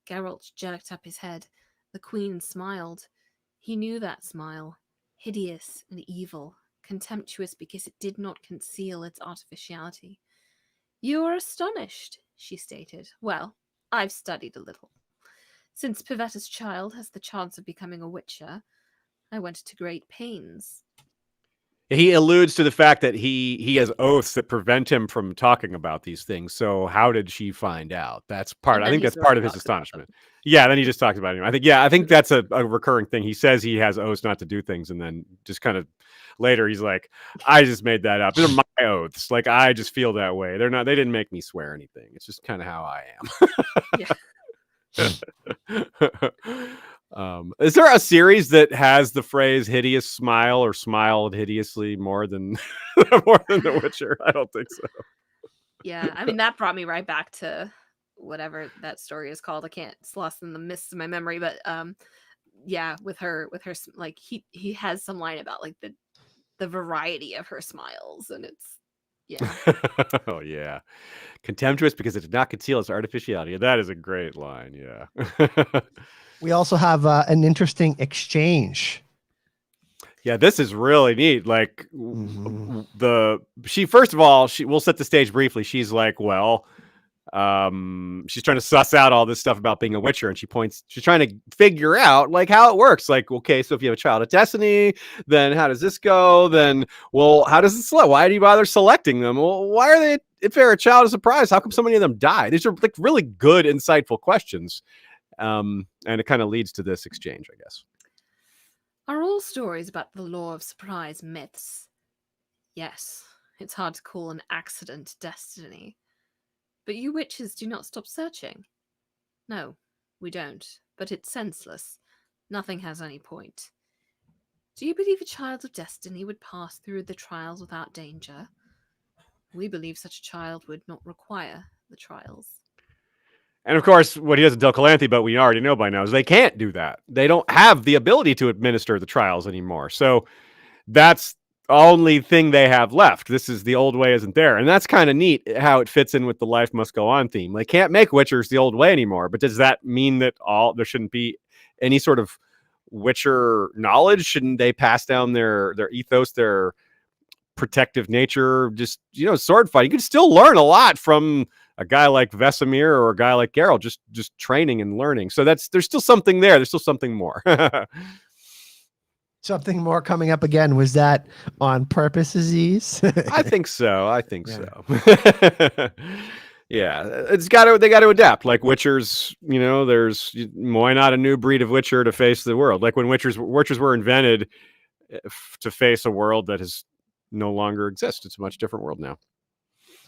Geralt jerked up his head. The queen smiled. He knew that smile, hideous and evil, contemptuous because it did not conceal its artificiality. You are astonished, she stated. Well, I've studied a little. Since Pavetta's child has the chance of becoming a witcher, I went to great pains. He alludes to the fact that he has oaths that prevent him from talking about these things. So how did she find out? That's part. I think that's part of his astonishment. Yeah, then he just talks about him. I think that's a recurring thing. He says he has oaths not to do things, and then just kind of later he's like, "I just made that up. They're my oaths. Like I just feel that way. They're not. They didn't make me swear anything. It's just kind of how I am." Is there a series that has the phrase "hideous smile" or "smiled hideously" more than The Witcher? I don't think so. Yeah, I mean that brought me right back to whatever that story is called. I can't. It's lost in the mists of my memory, but yeah, with her, like he has some line about like the variety of her smiles, and it's Oh yeah, contemptuous because it did not conceal its artificiality. That is a great line. Yeah. We also have an interesting exchange. Yeah, this is really neat. Like first of all, we'll set the stage briefly. She's like, well, she's trying to suss out all this stuff about being a witcher, and she's trying to figure out like how it works. Like, okay, so if you have a child of destiny, then how does this go? Then, well, how does it select? Why do you bother selecting them? Well, why are they, if they're a child of surprise, how come so many of them die? These are like really good, insightful questions. And it kind of leads to this exchange, I guess. Are all stories about the law of surprise myths? Yes, it's hard to call an accident destiny. But you witches do not stop searching. No, we don't. But it's senseless. Nothing has any point. Do you believe a child of destiny would pass through the trials without danger? We believe such a child would not require the trials. And of course, what he doesn't tell Calanthe, but we already know by now, is they can't do that. They don't have the ability to administer the trials anymore. So that's the only thing they have left. This is the old way isn't there. And that's kind of neat how it fits in with the life must go on theme. They can't make Witchers the old way anymore. But does that mean that there shouldn't be any sort of Witcher knowledge? Shouldn't they pass down their ethos, their protective nature, just, sword fight? You can still learn a lot from a guy like Vesemir or a guy like Geralt, just training and learning. So there's still something there. There's still something more. Something more coming up again. Was that on purpose, Aziz? I think so. So. Yeah, they got to adapt. Like Witchers, there's why not a new breed of Witcher to face the world? Like when Witchers were invented to face a world that has no longer exists. It's a much different world now.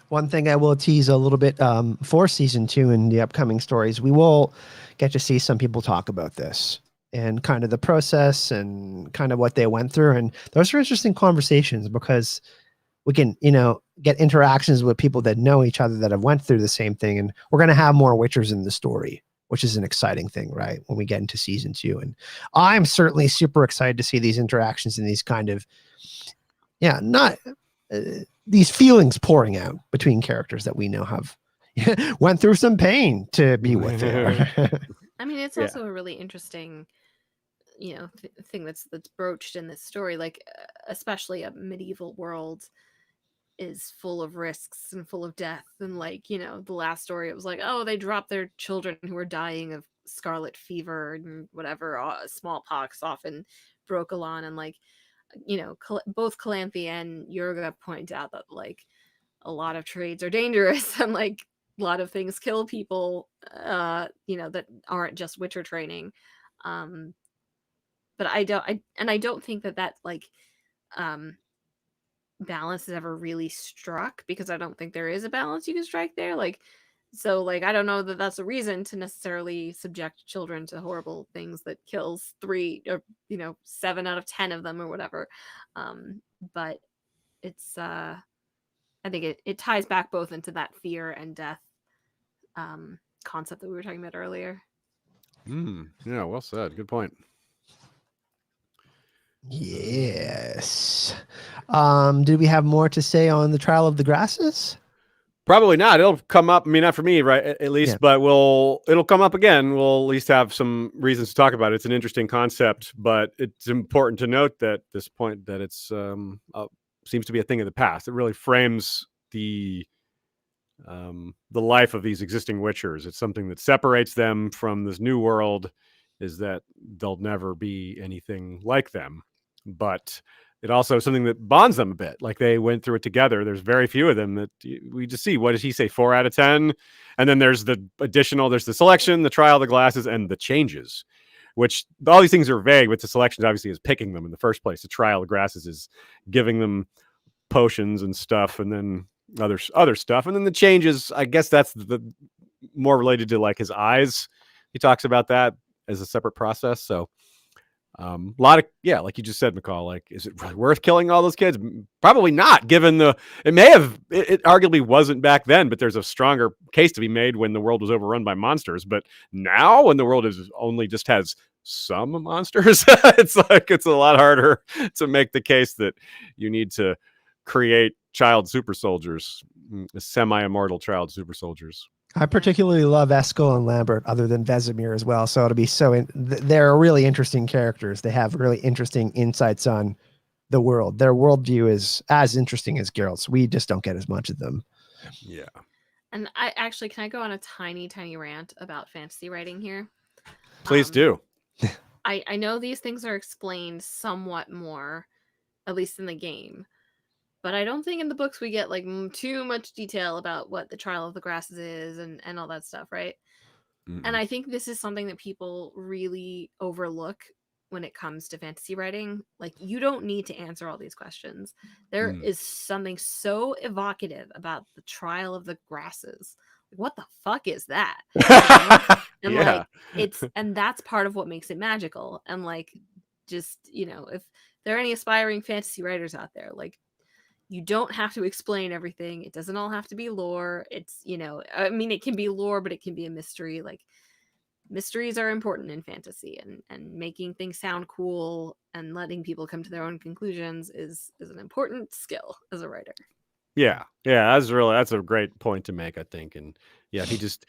One thing I will tease a little bit for season 2 in the upcoming stories, we will get to see some people talk about this and kind of the process and kind of what they went through. And those are interesting conversations because we can, get interactions with people that know each other that have went through the same thing. And we're going to have more Witchers in the story, which is an exciting thing, right? When we get into season 2. And I'm certainly super excited to see these interactions and these kind of, these feelings pouring out between characters that we know have went through some pain to be with her. I mean, it's also a really interesting, thing that's broached in this story. Like, especially a medieval world is full of risks and full of death. And like, the last story, it was like, oh, they dropped their children who were dying of scarlet fever and whatever, smallpox off in Brokilon, and like, both Calanthe and Yurga point out that like a lot of trades are dangerous and like a lot of things kill people, that aren't just Witcher training. But I don't think that like, balance is ever really struck, because I don't think there is a balance you can strike there. Like, so like I don't know that that's a reason to necessarily subject children to horrible things that kills 3 or 7 out of 10 of them or whatever. But it's I think it ties back both into that fear and death concept that we were talking about earlier. Yeah, well said. Good point. Yes. Did we have more to say on the Trial of the Grasses? Probably not. It'll come up. I mean, not for me, right? At least, but it'll come up again. We'll at least have some reasons to talk about it. It's an interesting concept, but it's important to note that this point that it's seems to be a thing of the past. It really frames the life of these existing Witchers. It's something that separates them from this new world, is that they'll never be anything like them. But it also is something that bonds them a bit. Like, they went through it together. There's very few of them that we just see. What does he say? 4 out of 10. And then there's the additional, there's the selection, the trial, the glasses, and the changes, which all these things are vague, but the selection obviously is picking them in the first place. The trial, the grasses is giving them potions and stuff, and then other stuff. And then the changes, I guess that's the more related to like his eyes. He talks about that as a separate process. So a lot of, like you just said, Michal, like, is it really worth killing all those kids? Probably not, given it arguably wasn't back then, but there's a stronger case to be made when the world was overrun by monsters. But now, when the world just has some monsters, it's a lot harder to make the case that you need to create child super soldiers, semi-immortal child super soldiers. I particularly love Eskel and Lambert, other than Vesemir as well. So it'll be they're really interesting characters. They have really interesting insights on the world. Their worldview is as interesting as Geralt's. We just don't get as much of them. Yeah. And can I go on a tiny rant about fantasy writing here? Please do. I know these things are explained somewhat more, at least in the game. But I don't think in the books we get like too much detail about what the Trial of the Grasses is and all that stuff, right? Mm-mm. And I think this is something that people really overlook when it comes to fantasy writing. Like, you don't need to answer all these questions. There is something so evocative about the Trial of the Grasses. What the fuck is that? And like, and that's part of what makes it magical. And like, just, if there are any aspiring fantasy writers out there, like, you don't have to explain everything. It doesn't all have to be lore. It's, I mean, it can be lore, but it can be a mystery. Like, mysteries are important in fantasy, and making things sound cool and letting people come to their own conclusions is an important skill as a writer. Yeah, that's a great point to make, I think. And yeah, he just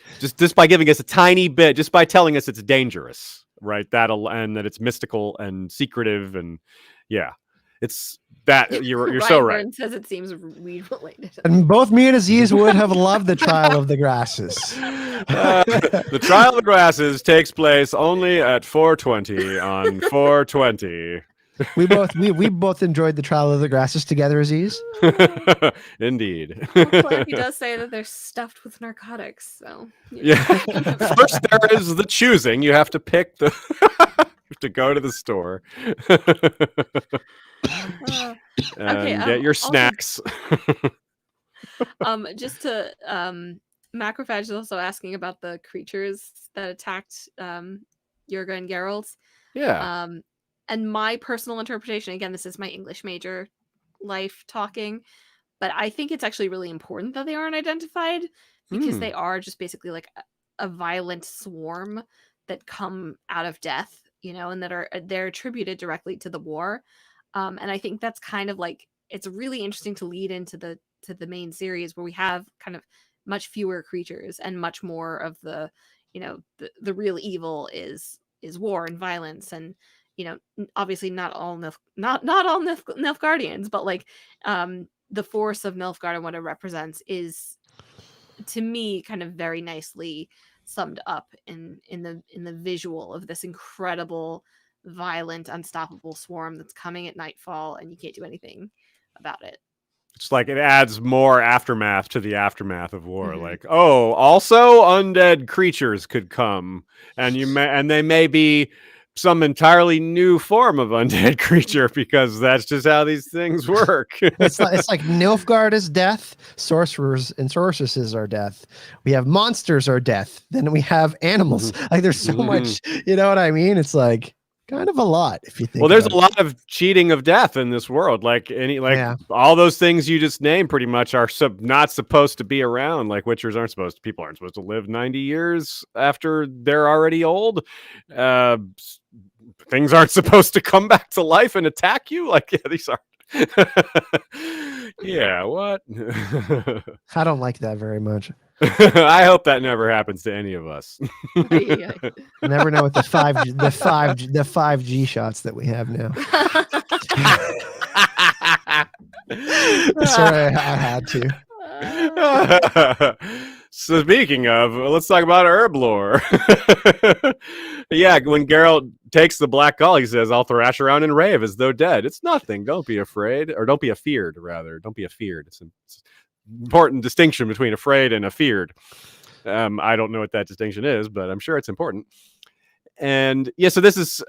by giving us a tiny bit, just by telling us it's dangerous, right? And that it's mystical and secretive, and it's that you're so right. Ryan says it seems weed related. And both me and Aziz would have loved the Trial of the Grasses. The Trial of the Grasses takes place only at 4:20 on 4/20. We both enjoyed the Trial of the Grasses together, Aziz. Indeed. Well, he does say that they're stuffed with narcotics, so yeah. First there is the choosing. You have to pick you have to go to the store. And get your snacks. Just to Macrophage is also asking about the creatures that attacked Yerga and Geralt. Yeah. And my personal interpretation, again, this is my English major life talking, but I think it's actually really important that they aren't identified, because they are just basically like a violent swarm that come out of death, and they're attributed directly to the war. And I think that's kind of like, it's really interesting to lead into the main series, where we have kind of much fewer creatures and much more of the real evil is war and violence. And obviously not all Nilfgaardians, but like the force of Nilfgaard and what it represents is, to me, kind of very nicely summed up in the visual of this incredible, violent, unstoppable swarm that's coming at nightfall, and you can't do anything about it. It's like it adds more aftermath to the aftermath of war. Mm-hmm. Like, also undead creatures could come, and they may be some entirely new form of undead creature, because that's just how these things work. It's like Nilfgaard is death, sorcerers and sorceresses are death. We have monsters are death. Then we have animals. Like there's so much, you know what I mean? It's like kind of a lot if you think. Well, there's about a lot of cheating of death in this world. Like all those things you just named pretty much are not supposed to be around. Like Witchers people aren't supposed to live 90 years after they're already old. Things aren't supposed to come back to life and attack you. Like, yeah, these are. Yeah, what? I don't like that very much. I hope that never happens to any of us. Yeah. I never know what the 5G shots that we have now. Sorry, I had to. So speaking of, let's talk about herb lore. Yeah, when Geralt takes the black gall, he says, "I'll thrash around and rave as though dead. It's nothing. Don't be afraid, or don't be afeared. Rather, don't be afeared." It's an important distinction between afraid and afeared. I don't know what that distinction is, but I'm sure it's important. And yeah, so this is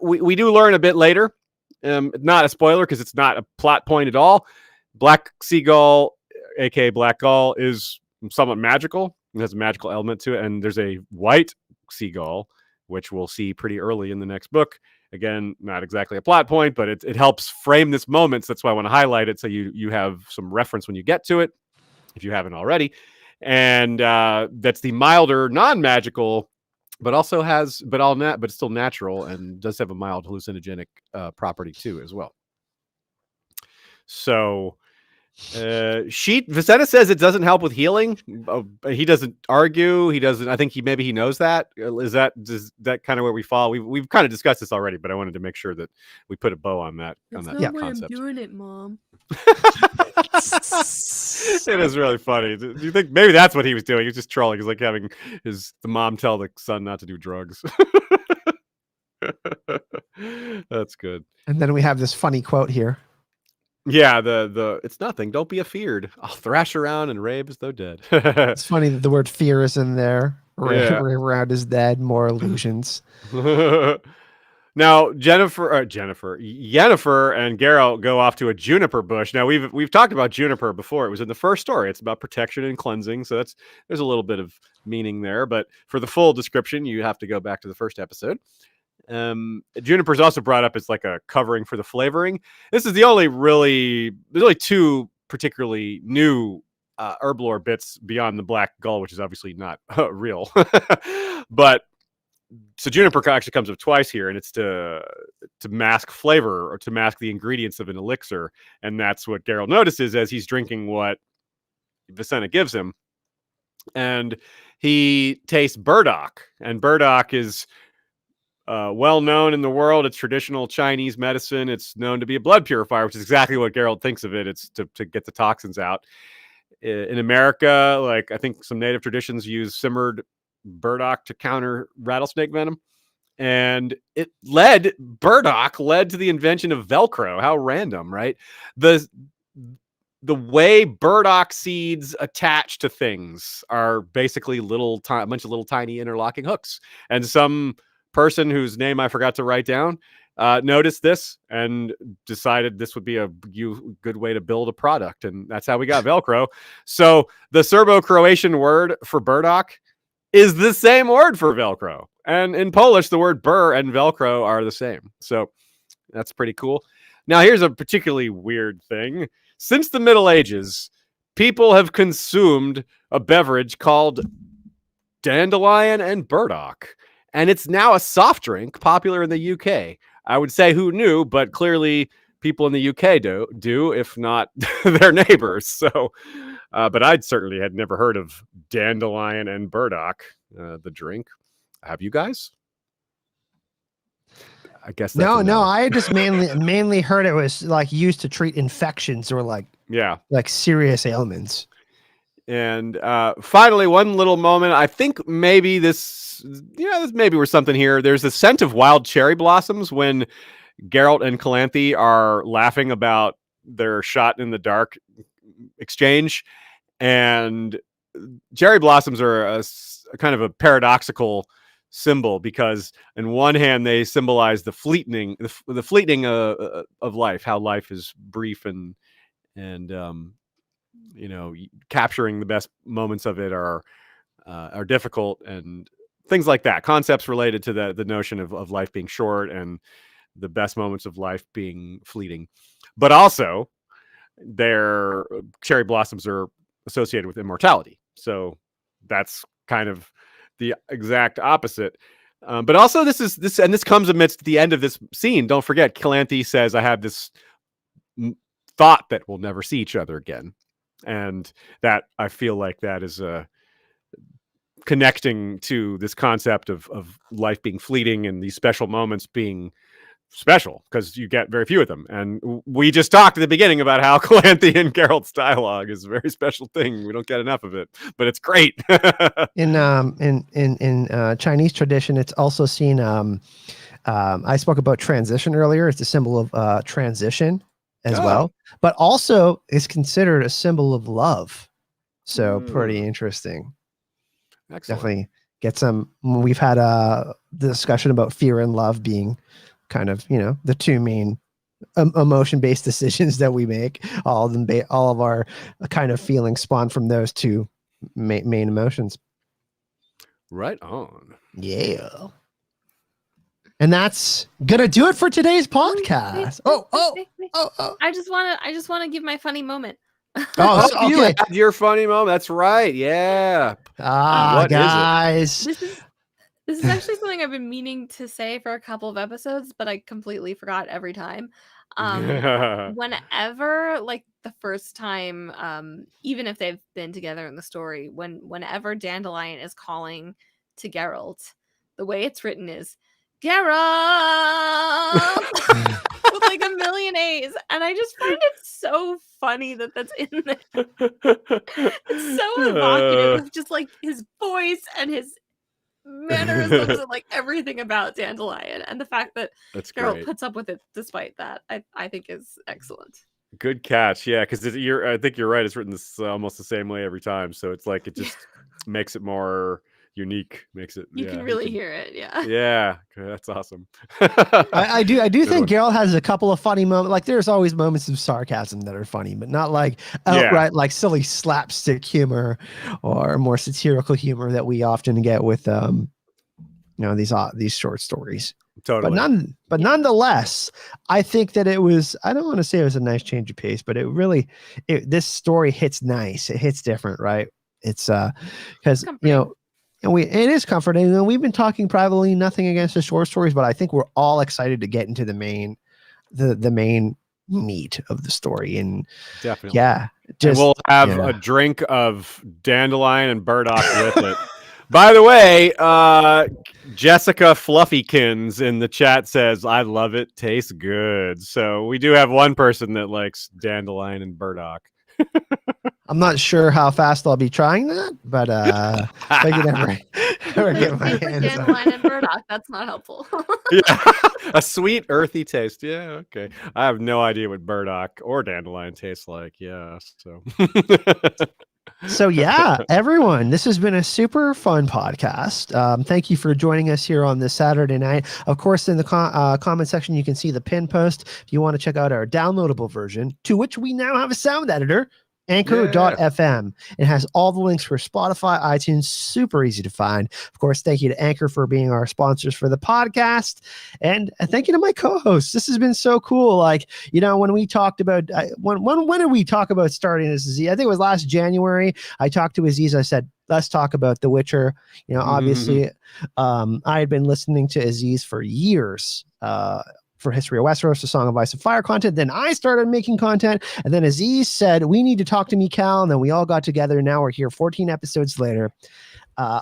we do learn a bit later. Not a spoiler because it's not a plot point at all. Black Seagull, aka Black Gull, is somewhat magical. It has a magical element to it, and there's a white seagull, which we'll see pretty early in the next book. Again, not exactly a plot point, but it helps frame this moment. So that's why I want to highlight it, so you have some reference when you get to it, if you haven't already. And that's the milder, non-magical, but also has, but it's still natural and does have a mild hallucinogenic property too, as well. So Vicenna says it doesn't help with healing. He doesn't argue. He doesn't. I think maybe he knows that. Is that kind of where we fall? We've kind of discussed this already, but I wanted to make sure that we put a bow on that. That's on not that why concept. I'm doing it, Mom. It is really funny. Do you think maybe that's what he was doing? He was just trolling. He's like having the mom tell the son not to do drugs. That's good. And then we have this funny quote here. Yeah, the it's nothing. Don't be afeared. I'll thrash around and rave as though dead. It's funny that the word fear is in there. Yeah. Around is dead. More illusions. Now, Yennefer and Geralt go off to a juniper bush. Now, we've talked about juniper before. It was in the first story. It's about protection and cleansing, so there's a little bit of meaning there. But for the full description, you have to go back to the first episode. Juniper is also brought up as like a covering for the flavoring. This is there's only two particularly new herb lore bits beyond the black gull, which is obviously not real. But so juniper actually comes up twice here, and it's to mask flavor or to mask the ingredients of an elixir, and that's what Geralt notices as he's drinking what Vicenna gives him, and he tastes burdock, and burdock is well known in the world. It's traditional Chinese medicine. It's known to be a blood purifier, which is exactly what Geralt thinks of it. It's to get the toxins out. In America, like I think some native traditions use simmered burdock to counter rattlesnake venom, and burdock led to the invention of Velcro. How random, right? The way burdock seeds attach to things are basically a bunch of little tiny interlocking hooks, and some person whose name I forgot to write down noticed this and decided this would be a good way to build a product, and that's how we got Velcro. So the Serbo-Croatian word for burdock is the same word for Velcro, and in Polish the word bur and Velcro are the same. So that's pretty cool. Now here's a particularly weird thing. Since the Middle Ages, people have consumed a beverage called dandelion and burdock, and it's now a soft drink popular in the UK. I would say who knew, but clearly people in the UK do, if not their neighbors. So, but I'd certainly had never heard of dandelion and burdock, the drink. Have you guys? I guess that's no. I just mainly heard it was like used to treat infections or like serious ailments. And finally, one little moment. I think maybe this maybe was something here. There's a scent of wild cherry blossoms when Geralt and Calanthe are laughing about their shot in the dark exchange. And cherry blossoms are a kind of a paradoxical symbol, because in one hand they symbolize the fleeting of life, how life is brief, and capturing the best moments of it are difficult, and things like that. Concepts related to the notion of life being short and the best moments of life being fleeting. But also, their cherry blossoms are associated with immortality. So that's kind of the exact opposite. But also, this comes amidst the end of this scene. Don't forget, Calanthe says, "I have this thought that we'll never see each other again," and that, I feel like, that is connecting to this concept of life being fleeting and these special moments being special, because you get very few of them. And we just talked at the beginning about how Calanthe and Geralt's dialogue is a very special thing. We don't get enough of it, but it's great. In Chinese tradition, it's also seen. I spoke about transition earlier. It's a symbol of transition as well, but also is considered a symbol of love. So pretty interesting. Excellent. Definitely get some. We've had a discussion about fear and love being kind of, the two main emotion-based decisions that we make. All of our kind of feelings spawn from those two main emotions. Right on. Yeah. And that's gonna do it for today's podcast. Wait. I just want to give my funny moment. Oh, you okay. had your funny moment. That's right. Yeah. What guys. This is actually something I've been meaning to say for a couple of episodes, but I completely forgot every time. Whenever, like, the first time, even if they've been together in the story, whenever Dandelion is calling to Geralt, the way it's written is Geralt with like a million A's, and I just find it so funny that that's in there. It's so evocative of just like his voice and his mannerisms and like everything about Dandelion, and the fact that Geralt puts up with it despite that, I think is excellent. Good catch. Yeah, because I think you're right. It's written almost the same way every time, so it's like it just makes it more unique. Makes it you can really hear it. Yeah, that's awesome. I do think Geralt has a couple of funny moments. Like, there's always moments of sarcasm that are funny, but not like outright like silly slapstick humor or more satirical humor that we often get with these short stories. Totally. But nonetheless, I think that it was, I don't want to say it was a nice change of pace, but this story hits nice. It hits different, right? It's because and it is comforting. And we've been talking privately, nothing against the short stories, but I think we're all excited to get into the main meat of the story. And definitely, we'll have a drink of Dandelion and Burdock with it. By the way, Jessica Fluffykins in the chat says, "I love it. Tastes good." So we do have one person that likes Dandelion and Burdock. I'm not sure how fast I'll be trying that, but I can never get my hands on Dandelion and Burdock. That's not helpful. Yeah, a sweet, earthy taste. Yeah, okay. I have no idea what Burdock or Dandelion tastes like. Yeah, so. So yeah, everyone, this has been a super fun podcast. Thank you for joining us here on this Saturday night. Of course, in the comment section, you can see the pin post if you want to check out our downloadable version, to which we now have a sound editor. Anchor.fm. It has all the links for Spotify, iTunes, super easy to find. Of course, thank you to Anchor for being our sponsors for the podcast. And thank you to my co-hosts. This has been so cool. Like, when we talked about, when did we talk about starting this? I think it was last January. I talked to Aziz. I said, let's talk about The Witcher. Obviously, I had been listening to Aziz for years, for History of Westeros, the Song of Ice and Fire content. Then I started making content, and then Aziz said, we need to talk to Michal, and then we all got together. Now we're here 14 episodes later.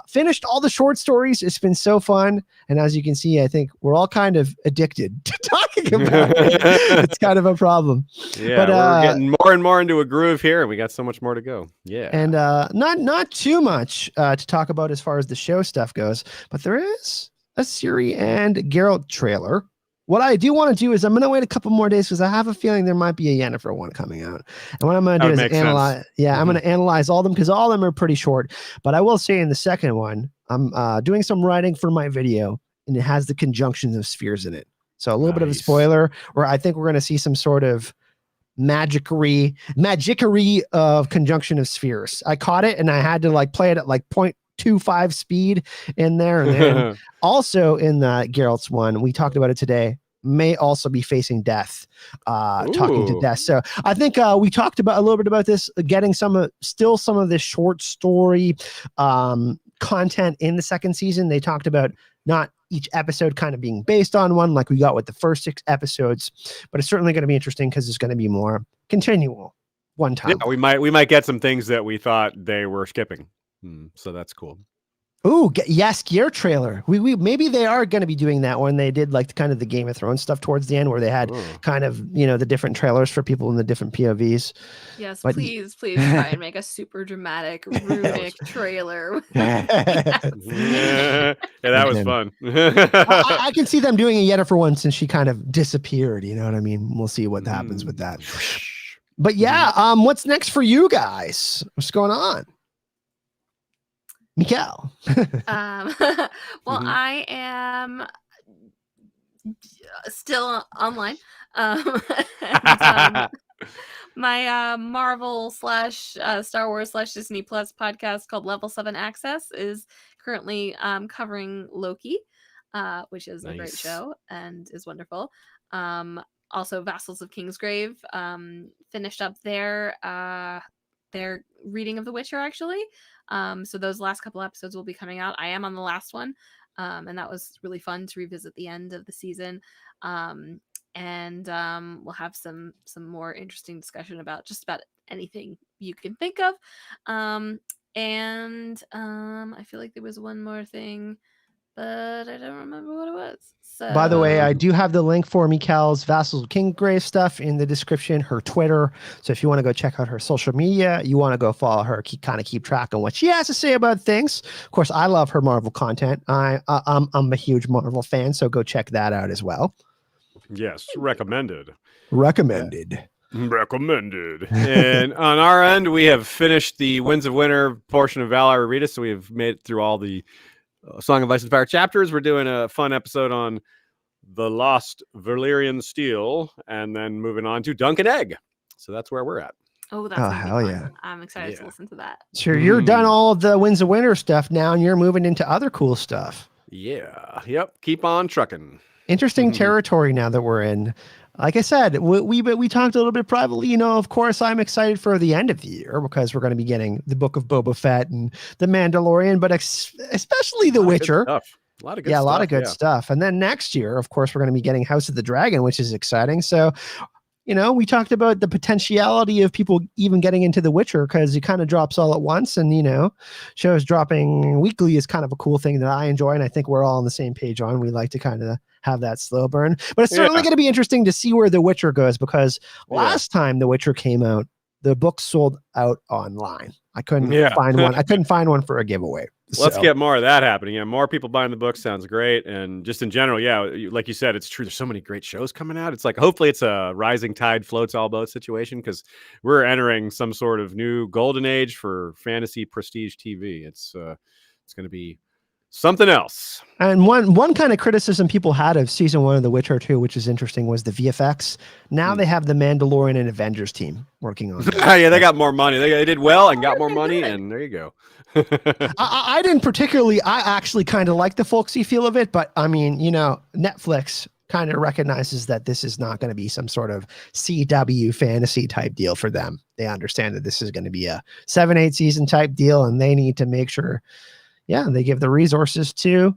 Finished all the short stories. It's been so fun. And as you can see, I think we're all kind of addicted to talking about it. It's kind of a problem. Yeah, but we're getting more and more into a groove here, and we got so much more to go. Yeah. And not too much to talk about as far as the show stuff goes, but there is a Siri and Geralt trailer. What I do want to do is I'm going to wait a couple more days because I have a feeling there might be a Yennefer one coming out. And what I'm going to do is analyze. Yeah, I'm going to analyze all of them because all of them are pretty short. But I will say in the second one, I'm doing some writing for my video, and it has the conjunctions of spheres in it. So a little bit of a Nice. spoiler, where I think we're going to see some sort of magickery of conjunction of spheres. I caught it, and I had to like play it at like 0.25 speed in there. And then also in the Geralt's one, we talked about it today, may also be facing death, talking to Ooh. death. So I think we talked about a little bit about this, getting some of this short story content in the second season. They talked about not each episode kind of being based on one like we got with the first 6 episodes, but it's certainly going to be interesting because it's going to be more continual one time. Yeah, we might get some things that we thought they were skipping. So that's cool. Ooh, yes, Gear trailer. We maybe they are going to be doing that when they did like kind of the Game of Thrones stuff towards the end, where they had kind of, you know, the different trailers for people in the different POVs. Yes, But- please try and make a super dramatic runic trailer. Yeah, that was fun. I can see them doing it Yennefer one since she kind of disappeared. You know what I mean? We'll see what happens with that. But yeah, what's next for you guys? What's going on? Michal. Well, I am still online. And, my Marvel / Star Wars / Disney Plus podcast called Level 7 Access is currently covering Loki, which is a great show and is wonderful. Also, Vassals of Kingsgrave finished up their reading of The Witcher, actually. So those last couple episodes will be coming out. I am on the last one, and that was really fun to revisit the end of the season. And we'll have some more interesting discussion about just about anything you can think of. And I feel like there was one more thing, but I don't remember what it was. So, by the way, I do have the link for Michal's Vassals of Kingsgrave stuff in the description, her Twitter. So if you want to go check out her social media, you want to go follow her, keep track on what she has to say about things. Of course, I love her Marvel content. I'm a huge Marvel fan, so go check that out as well. Yes, recommended. Recommended. And on our end, we have finished the Winds of Winter portion of Valar Read, so we have made it through all the Song of Ice and Fire chapters. We're doing a fun episode on the Lost Valyrian Steel, and then moving on to Dunk and Egg. So that's where we're at. Oh, that's hell yeah! I'm excited to listen to that. Sure, you're done all of the Winds of Winter stuff now, and you're moving into other cool stuff. Yeah. Yep. Keep on trucking. Interesting territory now that we're in. Like I said, we talked a little bit privately. You know, of course, I'm excited for the end of the year because we're going to be getting the Book of Boba Fett and the Mandalorian, but especially The Witcher. A lot of good stuff. And then next year, of course, we're going to be getting House of the Dragon, which is exciting. So, you know, we talked about the potentiality of people even getting into The Witcher because it kind of drops all at once. And, you know, shows dropping weekly is kind of a cool thing that I enjoy. And I think we're all on the same page on. We like to kind of have that slow burn. But it's certainly going to be interesting to see where The Witcher goes because last time The Witcher came out, the book sold out online. I couldn't find one. I couldn't find one for a giveaway. Let's get more of that happening. Yeah, more people buying the book sounds great. And just in general, like you said, it's true. There's so many great shows coming out. It's like, hopefully it's a rising tide floats all boats situation because we're entering some sort of new golden age for fantasy prestige TV. It's going to be something else. And one kind of criticism people had of season 1 of The Witcher 2, which is interesting, was the VFX. Now they have the Mandalorian and Avengers team working on it. Yeah, they got more money. They did well and got more money, and there you go. I didn't particularly. I actually kind of like the folksy feel of it, but I mean, you know, Netflix kind of recognizes that this is not going to be some sort of CW fantasy type deal for them. They understand that this is going to be a 7-8 season type deal, and they need to make sure, they give the resources to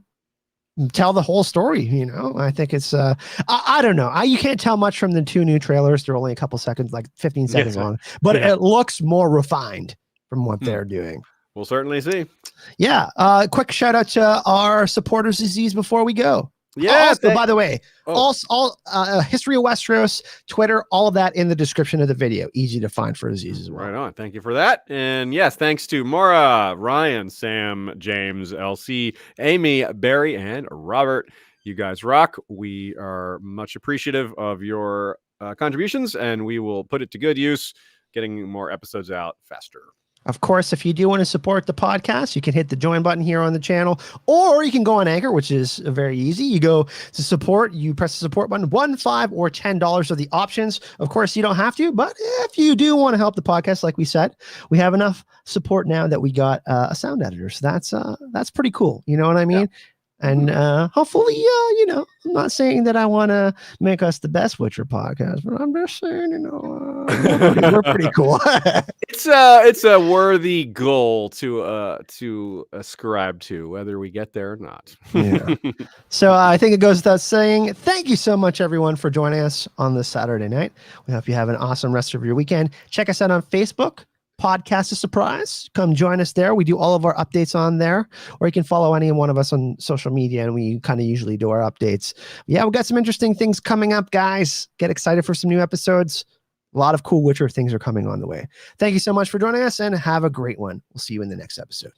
tell the whole story. You know, I think it's I don't know. You can't tell much from the 2 new trailers. They're only a couple seconds, like 15 seconds long, but it looks more refined from what they're doing. We'll certainly see. Yeah. Quick shout out to our supporters, Aziz, before we go. Yeah. Also, by the way, all History of Westeros, Twitter, all of that in the description of the video. Easy to find for Aziz as well. Right on. Thank you for that. And yes, thanks to Maura, Ryan, Sam, James, LC, Amy, Barry, and Robert. You guys rock. We are much appreciative of your contributions, and we will put it to good use, getting more episodes out faster. Of course, if you do want to support the podcast, you can hit the join button here on the channel, or you can go on Anchor, which is very easy. You go to support, you press the support button, $1, $5, or $10 are the options. Of course, you don't have to, but if you do want to help the podcast, like we said, we have enough support now that we got a sound editor. So that's pretty cool. You know what I mean? Yeah. And hopefully, I'm not saying that I want to make us the best Witcher podcast, but I'm just saying, we're pretty cool. It's a worthy goal to ascribe to, whether we get there or not. Yeah. So I think it goes without saying, thank you so much, everyone, for joining us on this Saturday night. We hope you have an awesome rest of your weekend. Check us out on Facebook. Podcast a surprise. Come join us there. We do all of our updates on there, or you can follow any one of us on social media, and we kind of usually do our updates. Yeah, we've got some interesting things coming up, guys. Get excited for some new episodes. A lot of cool Witcher things are coming on the way. Thank you so much for joining us, and have a great one. We'll see you in the next episode.